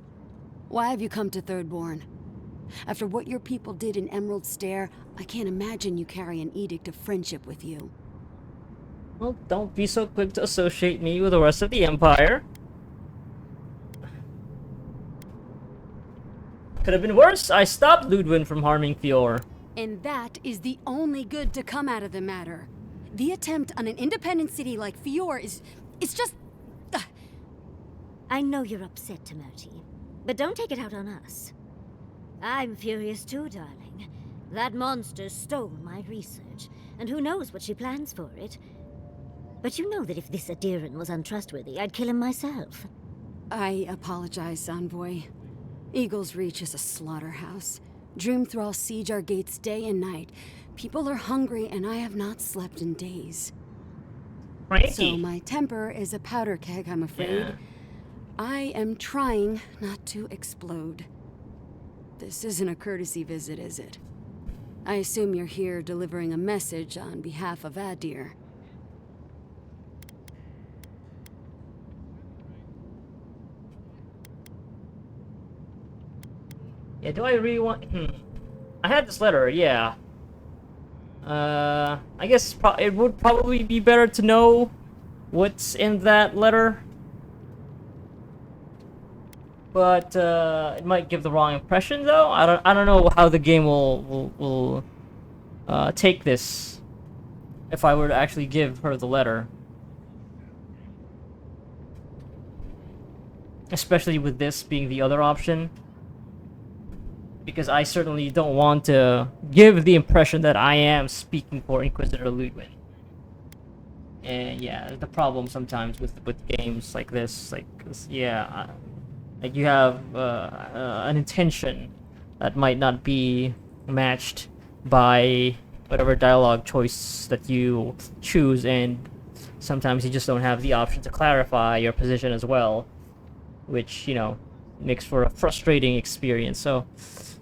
Why have you come to Thirdborn? After what your people did in Emerald Stair, I can't imagine you carry an edict of friendship with you. Well, don't be so quick to associate me with the rest of the Empire. Could have been worse. I stopped Ludwin from harming Fior. And that is the only good to come out of the matter. The attempt on an independent city like Fior is... it's just... I know you're upset, Temerity, but don't take it out on us. I'm furious too, darling. That monster stole my research, and who knows what she plans for it. But you know that if this Adiran was untrustworthy, I'd kill him myself. I apologize, Envoy. Eagle's Reach is a slaughterhouse. Dreamthrall siege our gates day and night. People are hungry, and I have not slept in days. Frankie. So my temper is a powder keg, I'm afraid. Yeah. I am trying not to explode. This isn't a courtesy visit, is it? I assume you're here delivering a message on behalf of Adir. Yeah, do I really want... I had this letter, yeah. I guess it would probably be better to know what's in that letter. But, it might give the wrong impression, though. I don't know how the game will take this if I were to actually give her the letter. Especially with this being the other option. Because I certainly don't want to give the impression that I am speaking for Inquisitor Ludwin. And yeah, the problem sometimes with games like this, like like you have an intention that might not be matched by whatever dialogue choice that you choose, and sometimes you just don't have the option to clarify your position as well, which, you know, makes for a frustrating experience. So,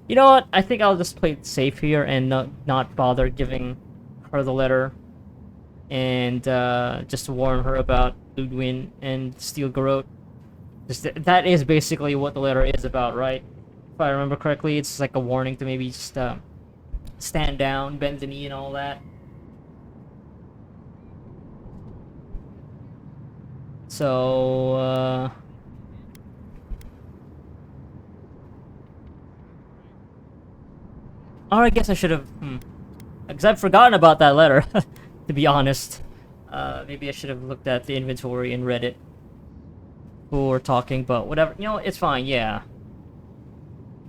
you know what? I think I'll just play it safe here and not bother giving her the letter, and just to warn her about Ludwin and Steel Garrote. That is basically what the letter is about, right? If I remember correctly, it's like a warning to maybe just stand down, bend the knee, and all that. So, or I guess I should have, because I've forgotten about that letter, to be honest. Maybe I should have looked at the inventory and read it before talking, but whatever. You know, it's fine, yeah.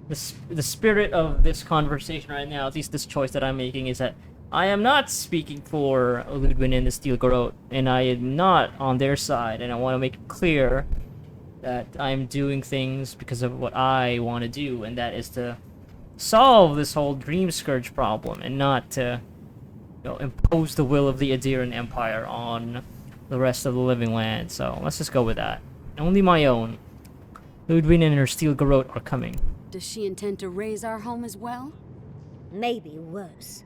The spirit of this conversation right now, at least this choice that I'm making, is that I am not speaking for Ludwin and the Steel Garrote, and I am not on their side, and I want to make it clear that I'm doing things because of what I want to do, and that is to solve this whole Dream Scourge problem, and not to impose the will of the Adiran Empire on the rest of the living land. So let's just go with that. Only my own. Ludwig and her steel garrote are coming. Does she intend to raise our home as well? Maybe worse.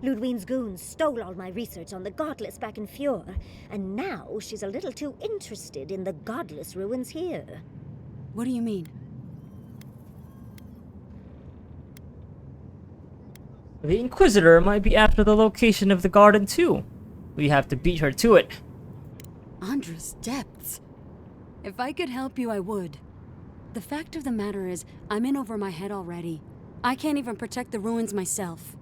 Ludwig's goons stole all my research on the godless back in Fjord, and now she's a little too interested in the godless ruins here. What do you mean? The Inquisitor might be after the location of the garden too. We have to beat her to it. Andra's depths. If I could help you, I would. The fact of the matter is, I'm in over my head already. I can't even protect the ruins myself.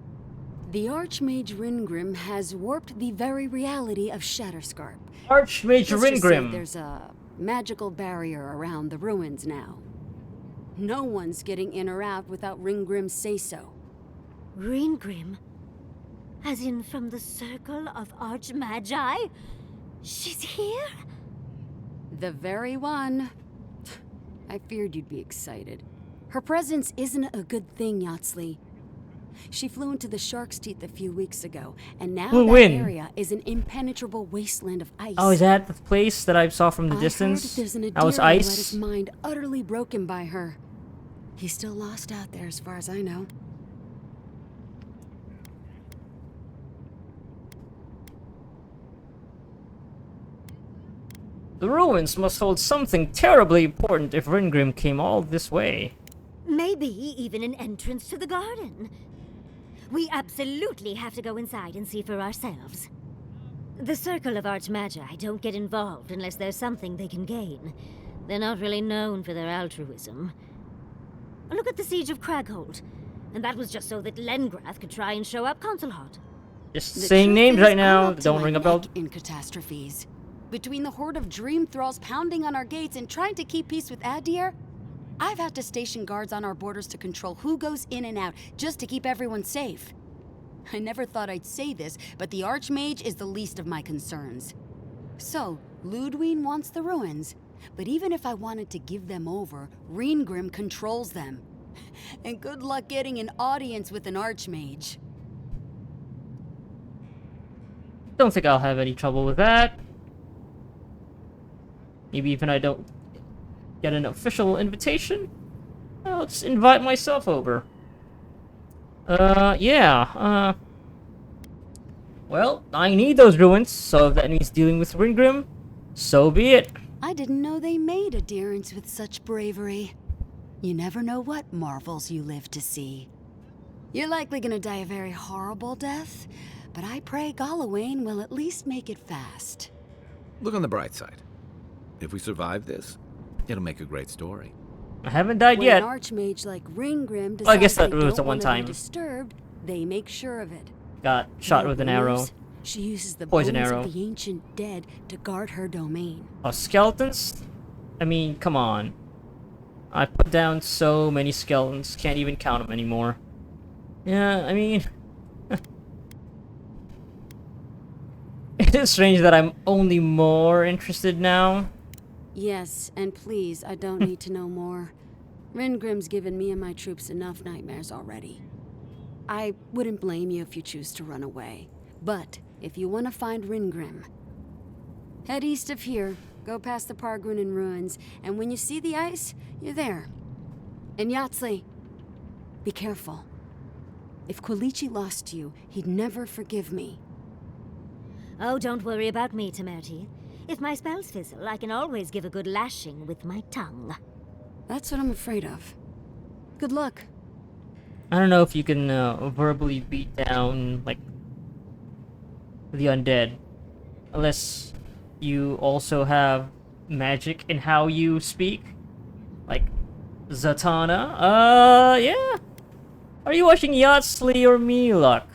The Archmage Ringrim has warped the very reality of Shatterscarp. Archmage Let's just say Ringrim. there's a magical barrier around the ruins now. No one's getting in or out without Ringgrim's say-so. Ringrim? As in from the Circle of Archmagi? She's here? The very one. I feared you'd be excited. Her presence isn't a good thing, Yatsley. She flew into the Shark's Teeth a few weeks ago, and now Who that win? area is an impenetrable wasteland of ice. Oh, is that the place that I saw from the distance? There's an That was Adira who had ice? his mind utterly broken by her. He's still lost out there, as far as I know. The ruins must hold something terribly important if Ringrim came all this way. Maybe even an entrance to the garden. We absolutely have to go inside and see for ourselves. The Circle of Archmagi don't get involved unless there's something they can gain. They're not really known for their altruism. Look at the Siege of Craghold. And that was just so that Lengrath could try and show up Consulhot. Just The saying truth names is, right I'm now up to don't my ring a bell. neck in catastrophes. Between the horde of dream thralls pounding on our gates and trying to keep peace with Adir, I've had to station guards on our borders to control who goes in and out, just to keep everyone safe. I never thought I'd say this, but the Archmage is the least of my concerns. So, Ludwig wants the ruins, but even if I wanted to give them over, Ringrim controls them. And good luck getting an audience with an Archmage. Don't think I'll have any trouble with that. Maybe even I don't get an official invitation, I'll just invite myself over. Yeah, well, I need those ruins, so if that means dealing with Ringrim, so be it. I didn't know they made adherents with such bravery. You never know what marvels you live to see. You're likely gonna die a very horrible death, but I pray Galawain will at least make it fast. Look on the bright side. If we survive this, it'll make a great story. I haven't died when yet. An Archmage like Ringrim decides Well, I guess that they was don't the one want to time. be disturbed, they make sure of it. Got shot There with are an arrow. rumors She uses the Poison bones arrow. of the ancient dead to guard her domain. Oh, skeletons? I mean, come on. I put down so many skeletons, can't even count them anymore. Yeah, I mean... it is strange that I'm only more interested now. Yes, and please, I don't need to know more. Ringrim's given me and my troops enough nightmares already. I wouldn't blame you if you choose to run away. But if you want to find Ringrim, head east of here, go past the Pargrunin ruins, and when you see the ice, you're there. And Yatsley, be careful. If Quilichi lost you, he'd never forgive me. Oh, don't worry about me, Temerity. If my spells fizzle, I can always give a good lashing with my tongue. That's what I'm afraid of. Good luck. I don't know if you can verbally beat down, like, the undead. Unless you also have magic in how you speak. Like, Zatanna. Yeah. Are you watching Yatsley or me, Luck?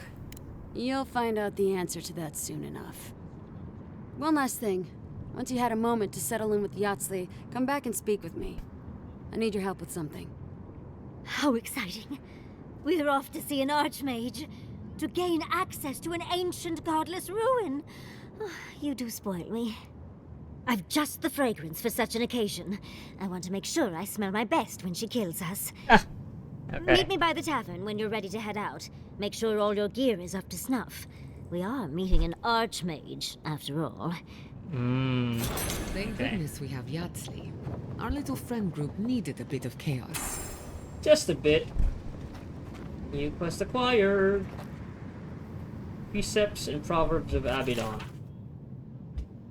You'll find out the answer to that soon enough. One last thing. Once you had a moment to settle in with Yatsley, come back and speak with me. I need your help with something. How exciting. We're off to see an archmage. To gain access to an ancient godless ruin. You do spoil me. I've just the fragrance for such an occasion. I want to make sure I smell my best when she kills us. Okay. Meet me by the tavern when you're ready to head out. Make sure all your gear is up to snuff. We are meeting an archmage, after all. Thank goodness we have Yatsley. Our little friend group needed a bit of chaos. Just a bit. New quest acquired. Precepts and Proverbs of Abaddon.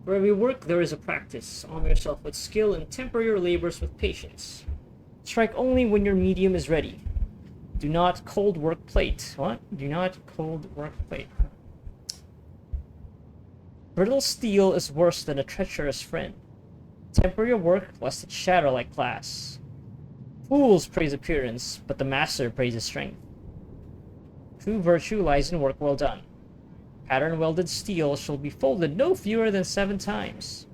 For every work there is a practice. Arm yourself with skill and temper your labors with patience. Strike only when your medium is ready. Do not cold work plate. What? Do not cold work plate. Brittle steel is worse than a treacherous friend. Temper your work lest it shatter like glass. Fools praise appearance, but the master praises strength. True virtue lies in work well done. Pattern welded steel shall be folded no fewer than 7 times.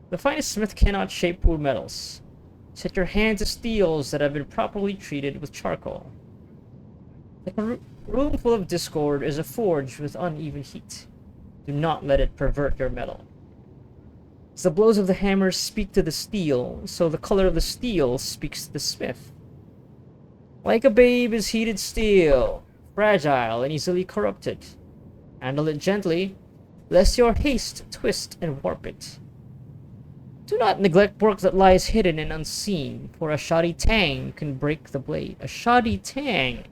The finest smith cannot shape poor metals. Set your hand to steels that have been properly treated with charcoal. Like a room full of discord is a forge with uneven heat. Do not let it pervert your metal. As the blows of the hammer speak to the steel, so the color of the steel speaks to the smith. Like a babe is heated steel, fragile and easily corrupted. Handle it gently, lest your haste twist and warp it. Do not neglect work that lies hidden and unseen, for a shoddy tang can break the blade. A shoddy tang.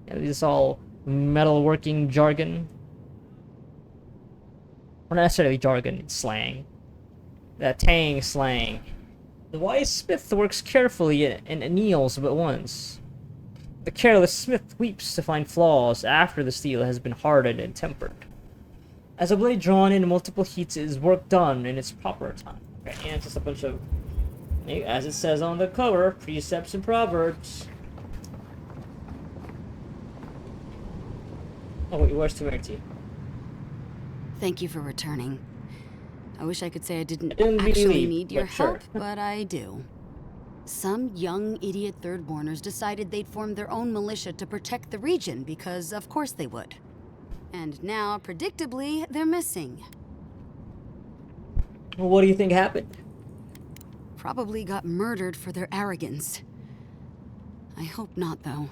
Yeah, this is all metalworking jargon. Or not necessarily jargon, it's slang. That tang slang. The wise smith works carefully and anneals but once. The careless smith weeps to find flaws after the steel has been hardened and tempered. As a blade drawn in multiple heats is work done in its proper time. Okay, and it's just a bunch of, as it says on the cover, precepts and proverbs. Oh wait, where's Temerity? Thank you for returning. I wish I could say I didn't didn't actually really, need your but sure. help, but I do. Some young idiot thirdborners decided they'd form their own militia to protect the region because of course they would. And now, predictably, they're missing. Well, what do you think happened? Probably got murdered for their arrogance. I hope not, though.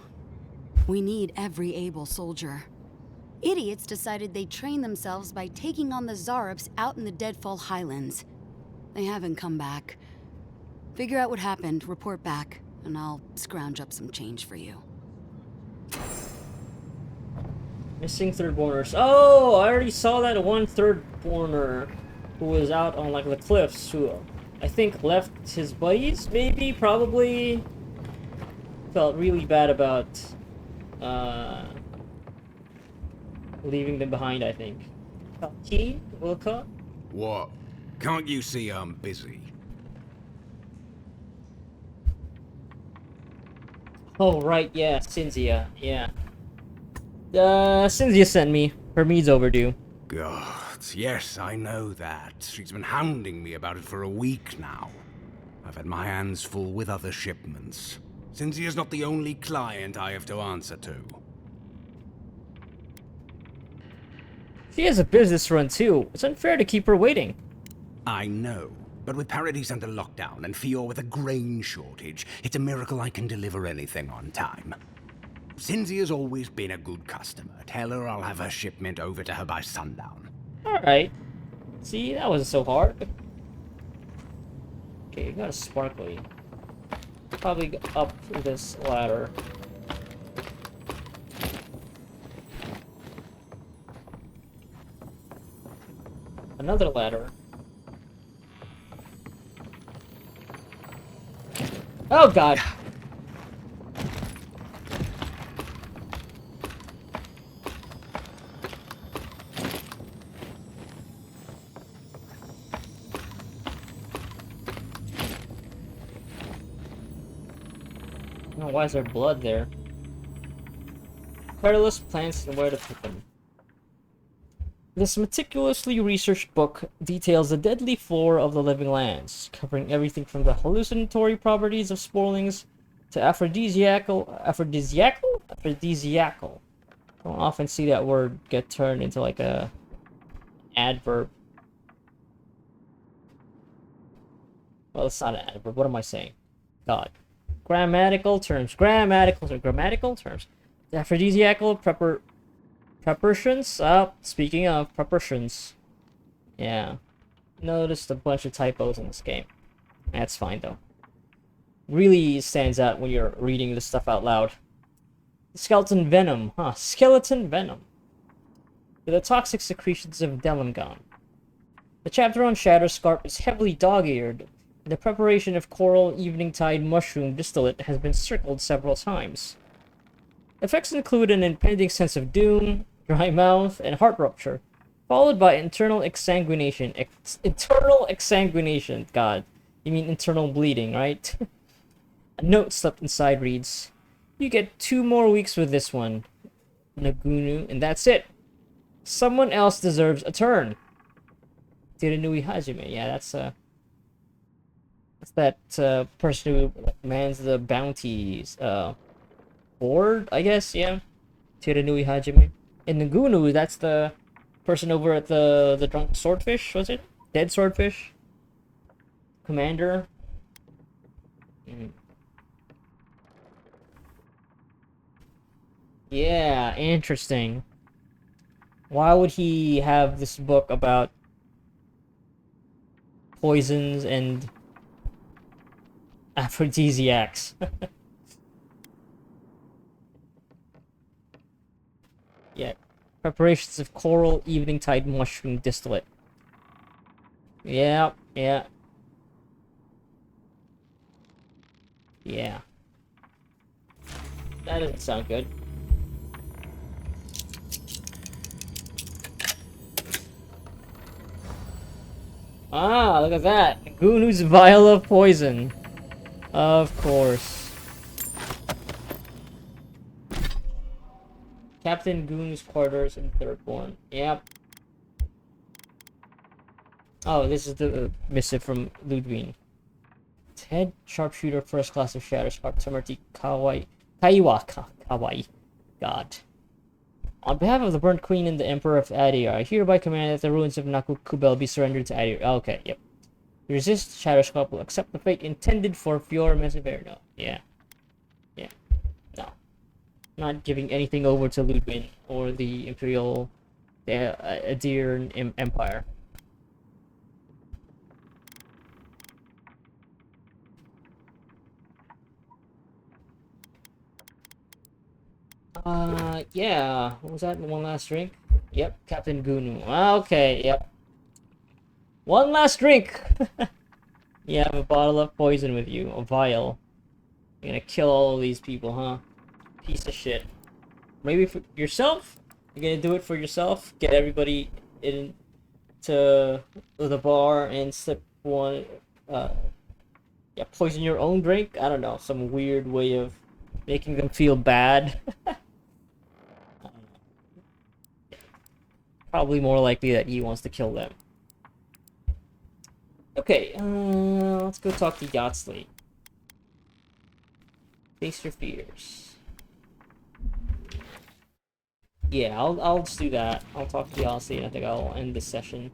We need every able soldier. Idiots decided they'd train themselves by taking on the Zarops out in the Deadfall Highlands. They haven't come back. Figure out what happened, report back, and I'll scrounge up some change for you. Missing thirdborners. Oh, I already saw that one thirdborner who was out on like the cliffs who I think left his buddies, maybe, probably. Felt really bad about leaving them behind, I think. Key? Wilcott? What? Can't you see I'm busy? Oh, right, yeah, Cynthia, yeah. Cynthia sent me. Her mead's overdue. God, yes, I know that. She's been hounding me about it for a week now. I've had my hands full with other shipments. Cynthia's not the only client I have to answer to. She has a business run too. It's unfair to keep her waiting. I know, but with Paradise under lockdown and Fior with a grain shortage, it's a miracle I can deliver anything on time. Cynthia's always been a good customer. Tell her I'll have her shipment over to her by sundown. Alright. See, that wasn't so hard. Okay, you got a sparkly. Probably go up this ladder. Another ladder. Oh god! Oh, why is there blood there? Perilous plants and where to put them. This meticulously researched book details the deadly flora of the living lands, covering everything from the hallucinatory properties of sporlings to aphrodisiacal. I don't often see that word get turned into like a adverb. Well, it's not an adverb. What am I saying? God. Grammatical terms. The aphrodisiacal Preparations? Speaking of preparations. Yeah. Noticed a bunch of typos in this game. That's fine though. Really stands out when you're reading this stuff out loud. Skeleton venom, huh? Skeleton venom. With the toxic secretions of Delangon. The chapter on Shatterscarp is heavily dog-eared, and the preparation of coral eveningtide mushroom distillate has been circled several times. Effects include an impending sense of doom, dry mouth, and heart rupture, followed by internal exsanguination. Internal exsanguination, God. You mean internal bleeding, right? A note stuck inside reads, "You get 2 more weeks with this one, Nagunu, and that's it. Someone else deserves a turn." Tiranui Hajime, yeah, that's that person who mans the bounties board, I guess, yeah. Tiranui Hajime. And Nagunu, that's the person over at the drunk swordfish, was it? Dead swordfish? Commander? Yeah, interesting. Why would he have this book about poisons and aphrodisiacs? Yeah. Preparations of coral eveningtide mushroom distillate. Yeah, yeah. Yeah. That doesn't sound good. Ah, look at that. Gunu's vial of poison. Of course. Captain Gunu's quarters in Thirdborn. Yep. Oh, this is the missive from Ludwig. Head sharpshooter, first class of Shatterscarp, Tamerti Kawai. God. On behalf of the Burnt Queen and the Emperor of Adir, I hereby command that the ruins of Nakukubel be surrendered to Adir. Okay, yep. Resist, Shatterscarp will accept the fate intended for Fior Mesiverno. Yeah. Yeah. No. Not giving anything over to Ludwig or the Imperial Adir Empire. Yeah. What was that? One last drink? Yep, Captain Gunu. Okay, yep. One last drink! You have a bottle of poison with you, a vial. You're gonna kill all of these people, huh? Piece of shit. Maybe for yourself? You're gonna do it for yourself? Get everybody into the bar and sip one, yeah, poison your own drink? I don't know, some weird way of making them feel bad. Probably more likely that he wants to kill them. Okay, let's go talk to Yatsley. Face your fears. Yeah, I'll just do that. I'll talk to Yatsley and I think I'll end this session.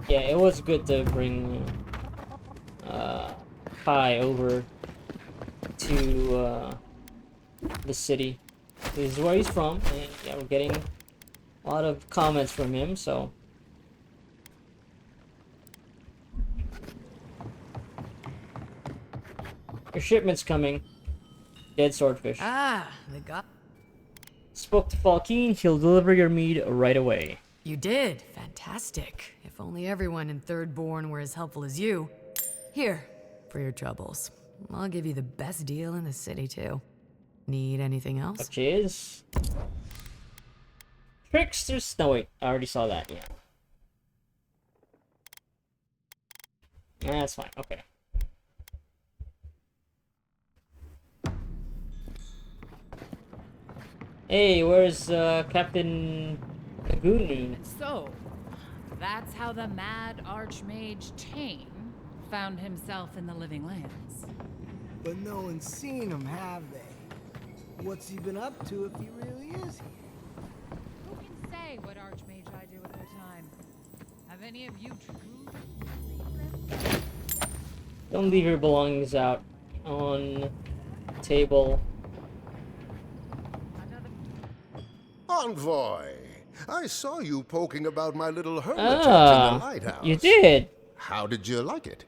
Yeah, it was good to bring Kai over to the city. This is where he's from, and yeah, we're getting a lot of comments from him, so. Your shipment's coming. Dead swordfish. Ah, they got... Spoke to Falkeen, he'll deliver your mead right away. You did. Fantastic. If only everyone in Thirdborn were as helpful as you. Here, for your troubles. I'll give you the best deal in the city, too. Need anything else? Which is... Tricksters... No, wait. I already saw that, yeah. That's fine. Okay. Hey, where's Captain Nagunu? So, that's how the mad archmage Tane found himself in the Living Lands. But no one's seen him, have they? What's he been up to if he really is here? Who say what Archmage I do with their time. Have any of you truly? Don't leave your belongings out on the table. Envoy, I saw you poking about my little hermitage in the lighthouse. You did. How did you like it?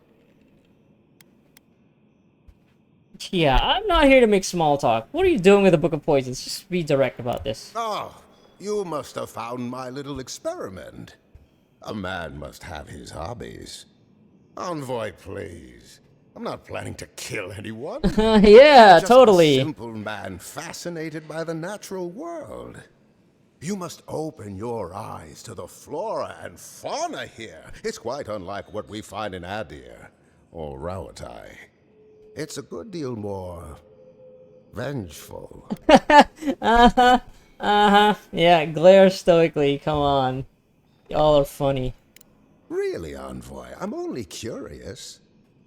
Yeah, I'm not here to make small talk. What are you doing with the Book of Poisons? Just be direct about this. Oh, you must have found my little experiment. A man must have his hobbies. Envoy, please. I'm not planning to kill anyone. Yeah, Just totally. A simple man fascinated by the natural world. You must open your eyes to the flora and fauna here. It's quite unlike what we find in Adir or Rawatai. It's a good deal more vengeful. Yeah, glare stoically. Come on. Y'all are funny. Really, Envoy, I'm only curious.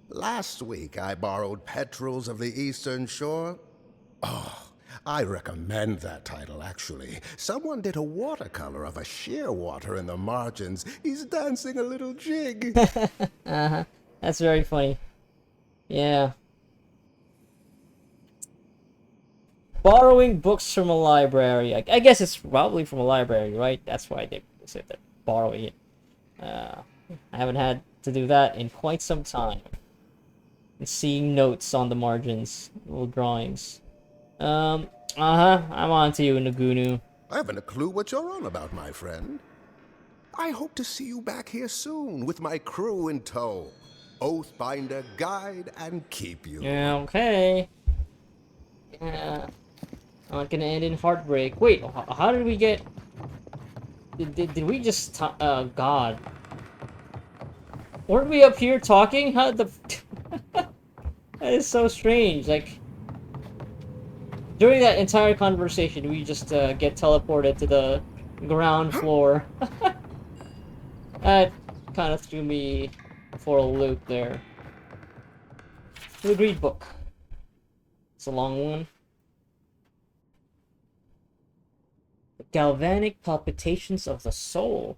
Last week I borrowed Petrels of the Eastern Shore. Oh, I recommend that title, actually. Someone did a watercolor of a shearwater in the margins. He's dancing a little jig. That's very funny. Yeah. Borrowing books from a library. I guess it's probably from a library, right? That's why they said they're borrowing it. I haven't had to do that in quite some time. And seeing notes on the margins, little drawings. I'm on to you, Nagunu. I haven't a clue what you're on about, my friend. I hope to see you back here soon with my crew in tow. Oathbinder, guide, and keep you. Yeah, okay. Yeah. Not gonna end in heartbreak. Wait, how did we get... Did we just... God. Weren't we up here talking? How the... That is so strange, like... During that entire conversation, we just get teleported to the ground floor. That kind of threw me for a loop there. The Greed Book. It's a long one. The galvanic palpitations of the soul.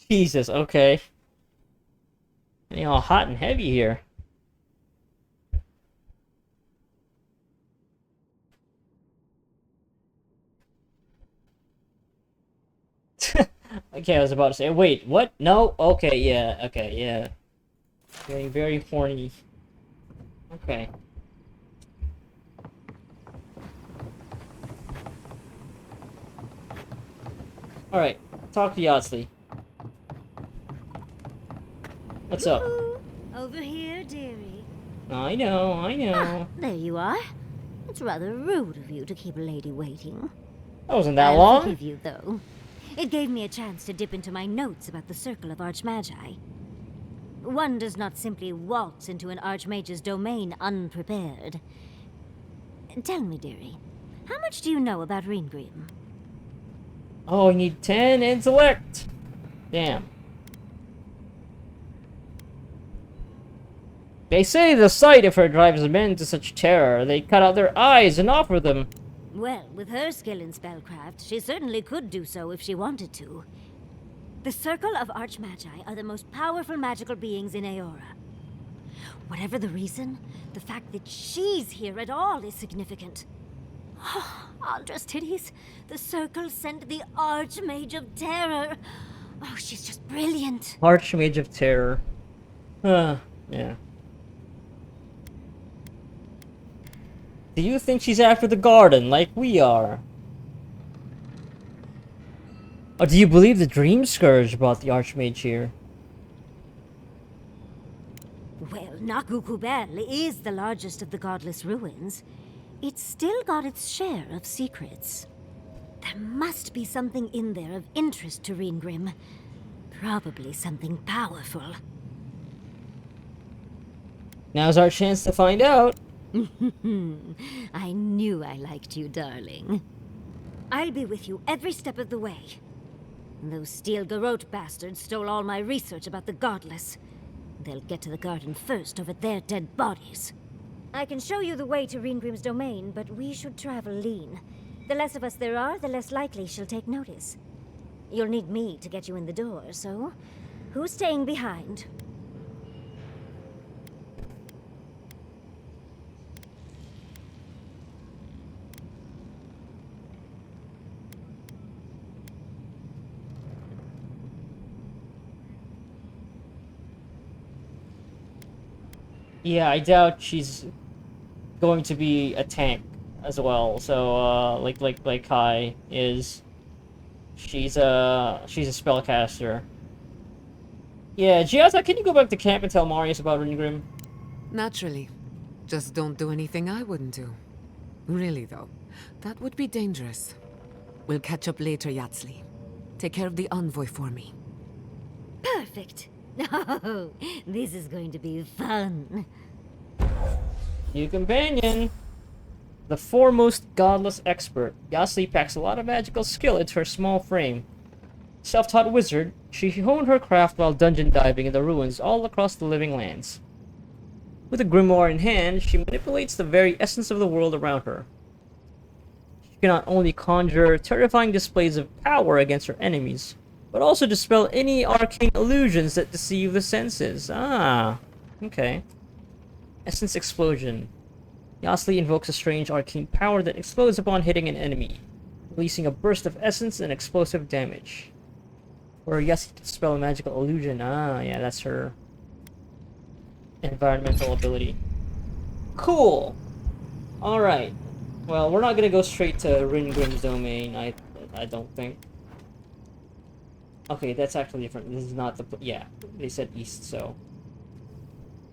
Jesus, okay. Getting all hot and heavy here. Okay, I was about to say, wait, what? No? Okay, yeah. Getting very horny. Okay. Alright, talk to Yardley. What's up? Over here, dearie. I know. There you are. It's rather rude of you to keep a lady waiting. That wasn't that I'll long. forgive you, though. It gave me a chance to dip into my notes about the Circle of Archmagi. One does not simply waltz into an Archmage's domain unprepared. Tell me, dearie, how much do you know about Reengrim? Oh, I need 10 intellect. Damn. They say the sight of her drives men to such terror, they cut out their eyes and offer them. Well, with her skill in spellcraft, she certainly could do so if she wanted to. The Circle of Archmagi are the most powerful magical beings in Aora. Whatever the reason, the fact that she's here at all is significant. Aldra's titties, the Circle sent the Archmage of Terror. Oh, she's just brilliant. Archmage of Terror. Yeah. Do you think she's after the garden like we are? Or do you believe the Dream Scourge brought the Archmage here? Well, Nakukubel is the largest of the godless ruins. It's still got its share of secrets. There must be something in there of interest to Reengrim. Probably something powerful. Now's our chance to find out. I knew I liked you, darling. I'll be with you every step of the way. Those Steel Garrote bastards stole all my research about the Godless. They'll get to the garden first over their dead bodies. I can show you the way to Reengrim's domain, but we should travel lean. The less of us there are, the less likely she'll take notice. You'll need me to get you in the door, so who's staying behind? Yeah, I doubt she's going to be a tank as well. So, like Kai is, she's a spellcaster. Yeah, Giazza, can you go back to camp and tell Marius about Ringrim? Naturally. Just don't do anything I wouldn't do. Really, though, that would be dangerous. We'll catch up later, Yatsli. Take care of the envoy for me. Perfect. Oh, this is going to be fun. New companion. The foremost godless expert. Yasli packs a lot of magical skill into her small frame. Self-taught wizard, she honed her craft while dungeon diving in the ruins all across the living lands. With a grimoire in hand, she manipulates the very essence of the world around her. She can not only conjure terrifying displays of power against her enemies, but also dispel any arcane illusions that deceive the senses. Ah, okay. Essence Explosion. Yasli invokes a strange arcane power that explodes upon hitting an enemy, releasing a burst of essence and explosive damage. Or Yasli can dispel a magical illusion. Ah, yeah, that's her environmental ability. Cool! Alright. Well, we're not gonna go straight to Ringrim's domain, I don't think. Okay, that's actually different. This is not the... Yeah, they said east, so...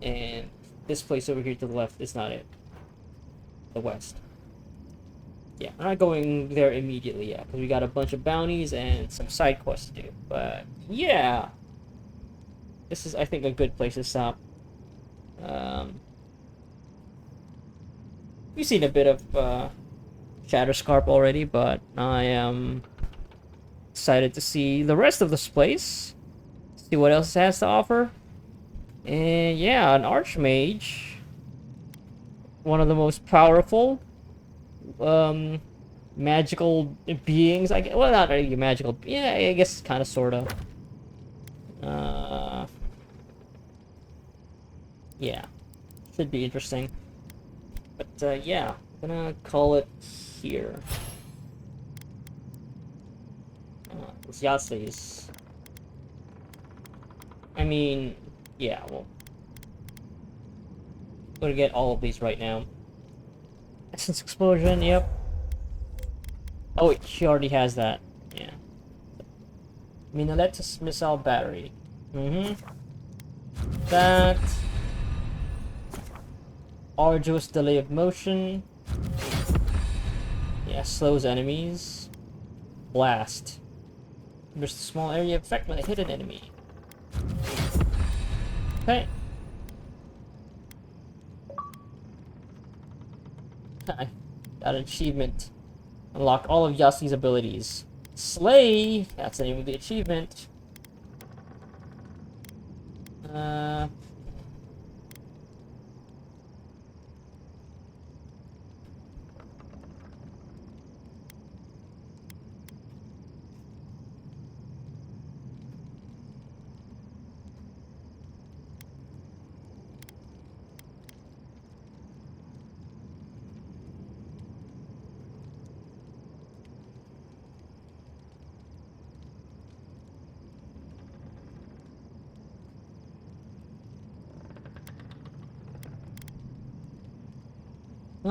And this place over here to the left is not it. The west. Yeah, we're not going there immediately yet, because we got a bunch of bounties and some side quests to do. But, yeah! This is, I think, a good place to stop. We've seen a bit of Shatterscarp already, but I am excited to see the rest of this place. See what else it has to offer. And yeah, an Archmage. One of the most powerful magical beings. Well, not really magical. Yeah, I guess kind of, sort of. Yeah. Should be interesting. But yeah, I'm gonna call it here. It's Yasli's. I mean, yeah, well, I'm gonna get all of these right now. Essence Explosion, yep. Oh wait, she already has that. Yeah. Minalet's Missile Battery. That. Arduous Delay of Motion. Yeah, slows enemies. Blast. There's a small area of effect when I hit an enemy. Okay. I got an achievement. Unlock all of Yasli's abilities. Slay! That's the name of the achievement.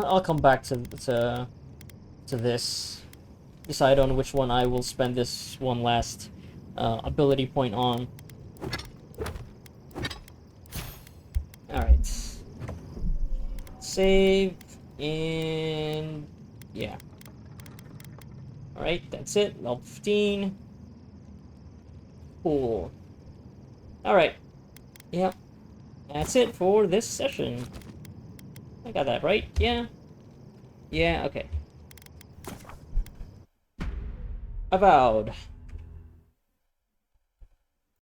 I'll come back to this. decide on which one I will spend this one last ability point on. Alright. Save, and yeah. Alright, that's it. Level 15. Cool. Alright. Yep. That's it for this session. I got that right? Yeah? Yeah, okay. Avowed.